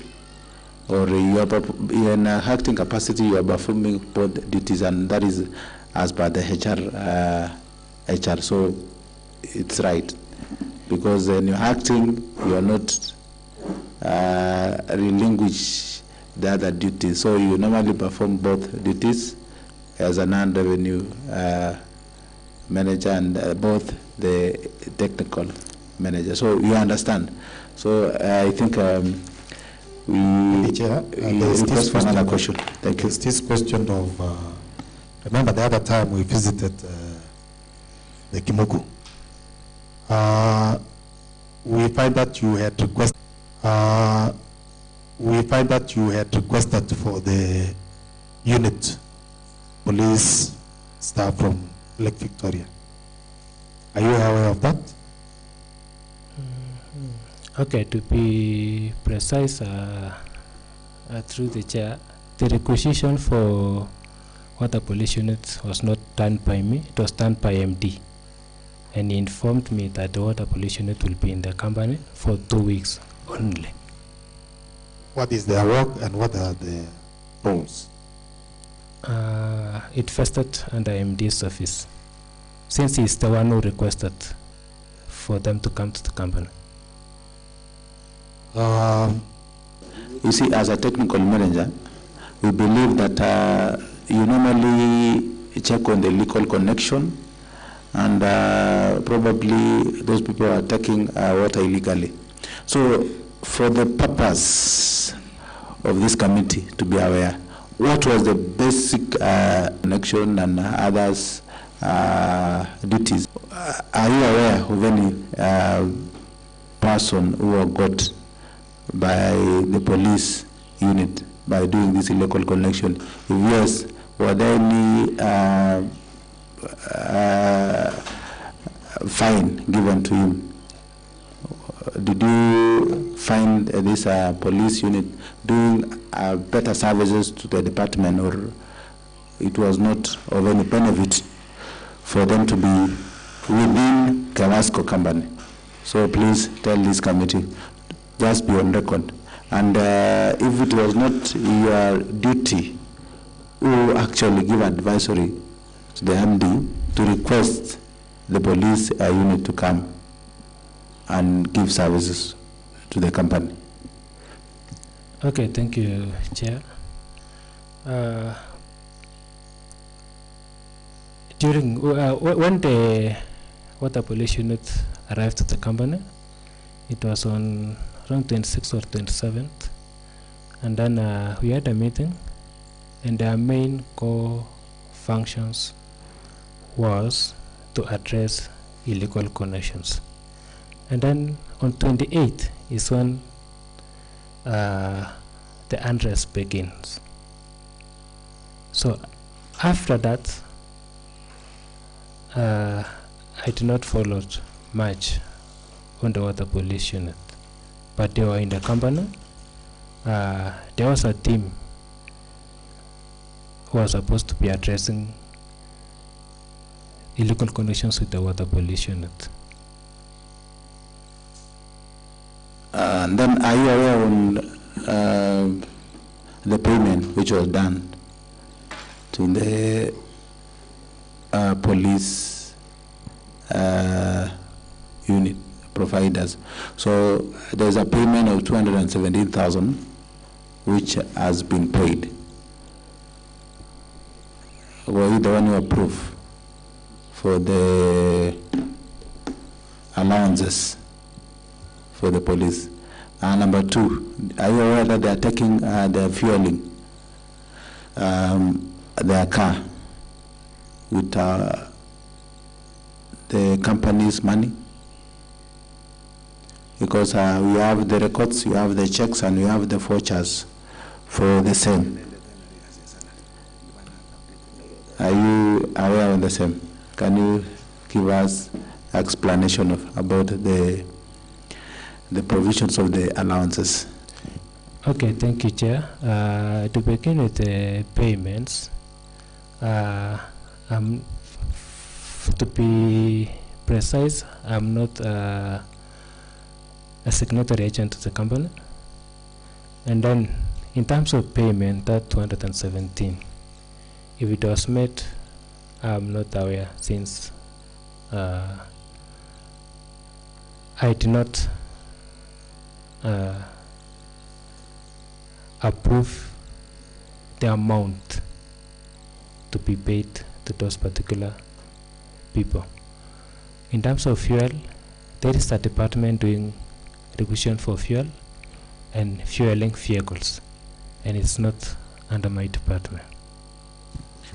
or you are in acting capacity, you are performing both duties, and that is as per the HR. So, it's right, because when you're acting, you are not relinquish the other duties. So you normally perform both duties as a non-revenue manager and both the technical manager. So you understand. So I think we request for another question. Thank you. There's this question of, remember the other time we visited the Kimoku. We find that you had requested for the unit police staff from Lake Victoria. Are you aware of that? Okay, to be precise, through the chair, the requisition for water police unit was not done by me, it was done by MD. And he informed me that the water police unit will be in the company for 2 weeks only. What is their work and what are the roles? It vested under MD's office, since he's the one who requested for them to come to the company. You see, as a technical manager, we believe that you normally check on the legal connection, and probably those people are taking water illegally. So for the purpose of this committee to be aware, what was the basic connection and others duties? Are you aware of any person who got by the police unit by doing this illegal connection? If yes, were there any fine given to him? Did you find this police unit doing better services to the department, or it was not of any benefit for them to be within Kewasco company? So please tell this committee, just be on record. And if it was not your duty, who actually give advisory to the MD to request the police unit to come and give services to the company? Okay, thank you, Chair. When the water police unit arrived at the company, it was on around 26th or 27th, and then we had a meeting, and their main core functions was to address illegal connections. And then on 28th is when the unrest begins. So after that, I did not follow much on the water police unit, but they were in the company. There was a team who was supposed to be addressing illegal connections with the water police unit. And then are you aware on the payment which was done to the police unit providers? So there's a payment of 217,000 which has been paid. Were you the one who approved for the allowances for the police? And number two, are you aware that they are taking their fueling, their car, with the company's money? Because we have the records, we have the checks, and we have the vouchers for the same. Are you aware of the same? Can you give us explanation about the provisions of the allowances? Okay, thank you, Chair. To begin with the payments, to be precise, I'm not a signatory agent to the company. And then, in terms of payment, that 217, if it was made, I'm not aware, since I did not approve the amount to be paid to those particular people. In terms of fuel, there is a department doing requisition for fuel and fueling vehicles, and it's not under my department.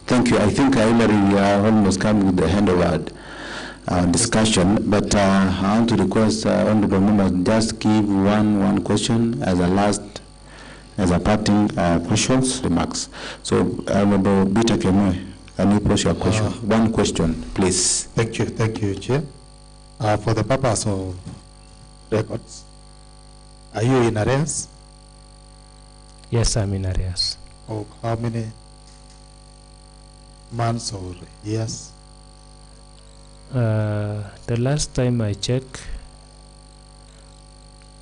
Thank you. I think, Hillary, we are almost coming to the end of our discussion, but I want to request honorable members just give one question as a parting questions, remarks. So, Honorable Bita Kemoy, can you pose your question? One question, please. Thank you, Chair. For the purpose of records, are you in arrears? Yes, I'm in arrears. Of how many months or years? The last time I checked,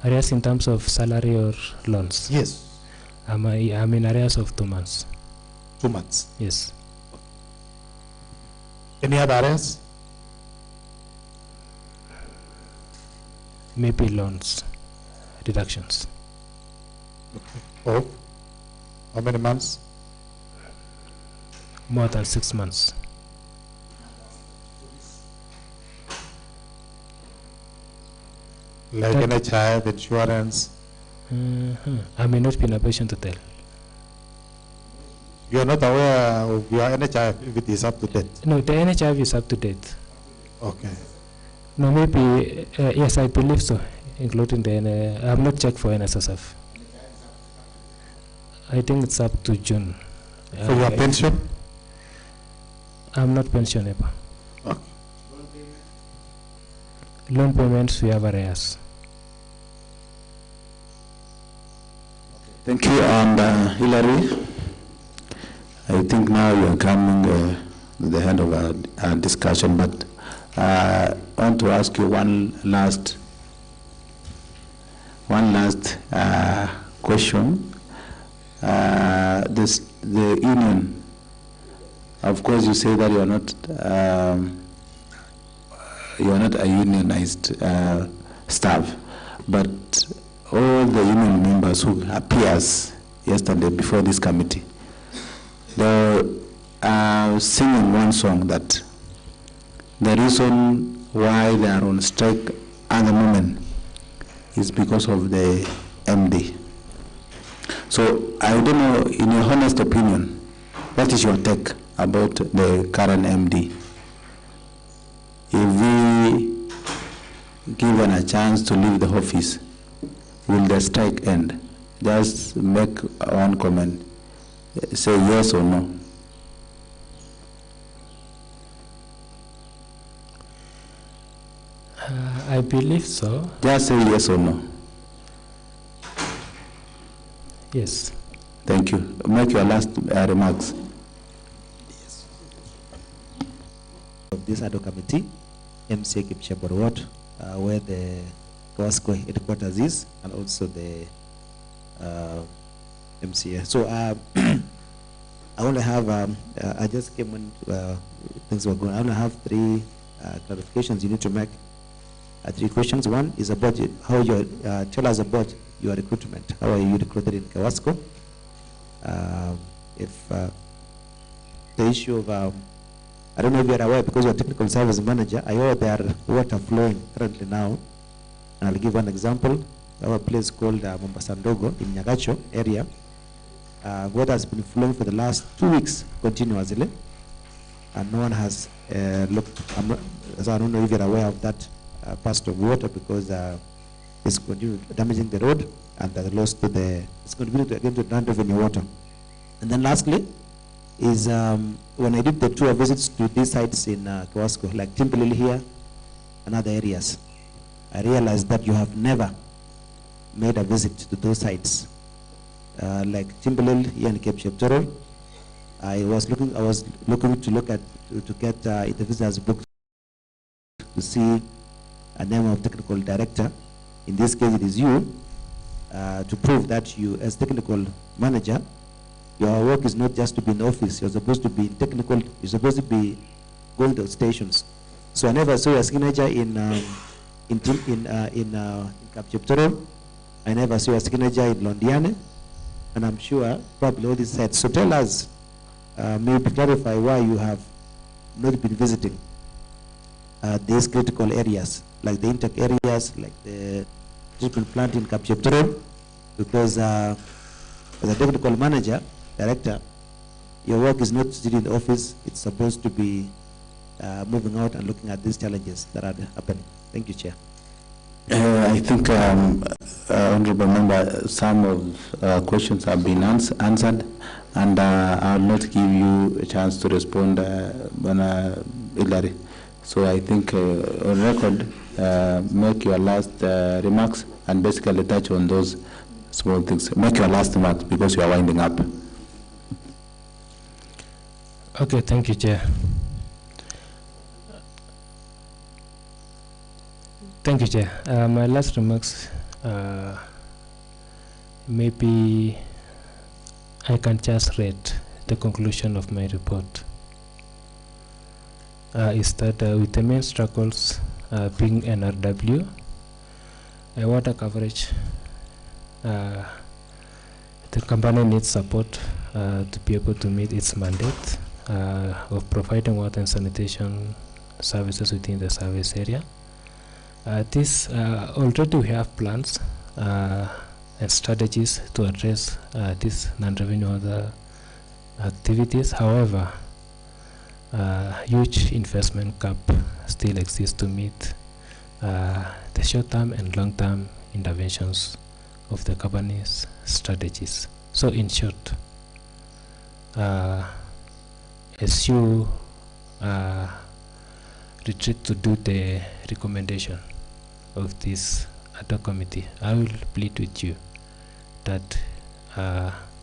arrears in terms of salary or loans? Yes. I'm in arrears of 2 months. 2 months. Yes. Any other arrears? Maybe loans deductions. Oh, how many months? More than 6 months. Like NHIF, insurance? I may not be in a position to tell. You are not aware of your NHIF if it is up to date? No, the NHIF is up to date. Okay. No, maybe, yes, I believe so, including the, I have not checked for NSSF. I think it's up to June. For your pension? I'm not pensionable. Okay. Loan payments, we have arrears. Thank you, and Hillary, I think now you are coming to the end of our discussion, but I want to ask you one last question. The union, of course, you say that you are not a unionized staff, but all the union members who appears yesterday before this committee, they are singing one song that the reason why they are on strike at the moment is because of the MD. So I don't know, in your honest opinion, what is your take about the current MD? If we given a chance to leave the office, will the strike end? Just make one comment. Say yes or no. I believe so. Just say yes or no. Yes. Thank you. Make your last remarks. Yes. Of this ad hoc committee, MCA Kipchebor Ward, where the Kewasco headquarters is, and also the MCA. So I only have, I just came when things were going. I only have 3 clarifications you need to make. 3 questions. One is about how you tell us about your recruitment. How are you recruited in Kewasco? If the issue of, I don't know if you're aware, because you're a technical service manager, I know there are water flowing currently now. And I'll give one example. Our place called Mombasa Ndogo in Nyagacho area. Water has been flowing for the last 2 weeks continuously. And no one has looked, so I don't know if you're aware of that burst of water, because it's continuing damaging the road, and the loss to the, it's contributing again to non-revenue water. And then lastly is when I did the tour visits to these sites in Kewasco, like Timberlil here and other areas, I realized that you have never made a visit to those sites. Like Timberlil here in Cape Cheptoro, I was looking to get the visitors book to see a name of technical director. In this case, it is you, to prove that you, as technical manager, your work is not just to be in the office. You're supposed to be technical. You're supposed to be going to stations. So I never saw your signature in Cape Cheptoro. I never saw your signature in Londiane, and I'm sure probably all these sites. So tell us maybe clarify why you have not been visiting these critical areas, like the intake areas, like the treatment plant in Kapcheptoro, because as a technical manager, director, your work is not sitting in the office, it's supposed to be moving out and looking at these challenges that are happening. Thank you, Chair. I think, Honorable Member, some of questions have been answered, and I will not give you a chance to respond, Hilary. So I think on record, make your last remarks and basically touch on those small things. Make your last remarks because you are winding up. Okay, thank you, Chair. Thank you, Chair. My last remarks, maybe I can just read the conclusion of my report. Is that with the main struggles being NRW, water coverage, the company needs support to be able to meet its mandate of providing water and sanitation services within the service area. This already we have plans and strategies to address these non-revenue water activities. However, huge investment gap still exists to meet the short-term and long-term interventions of the company's strategies. So in short, as you retreat to do the recommendation of this ad hoc committee, I will plead with you that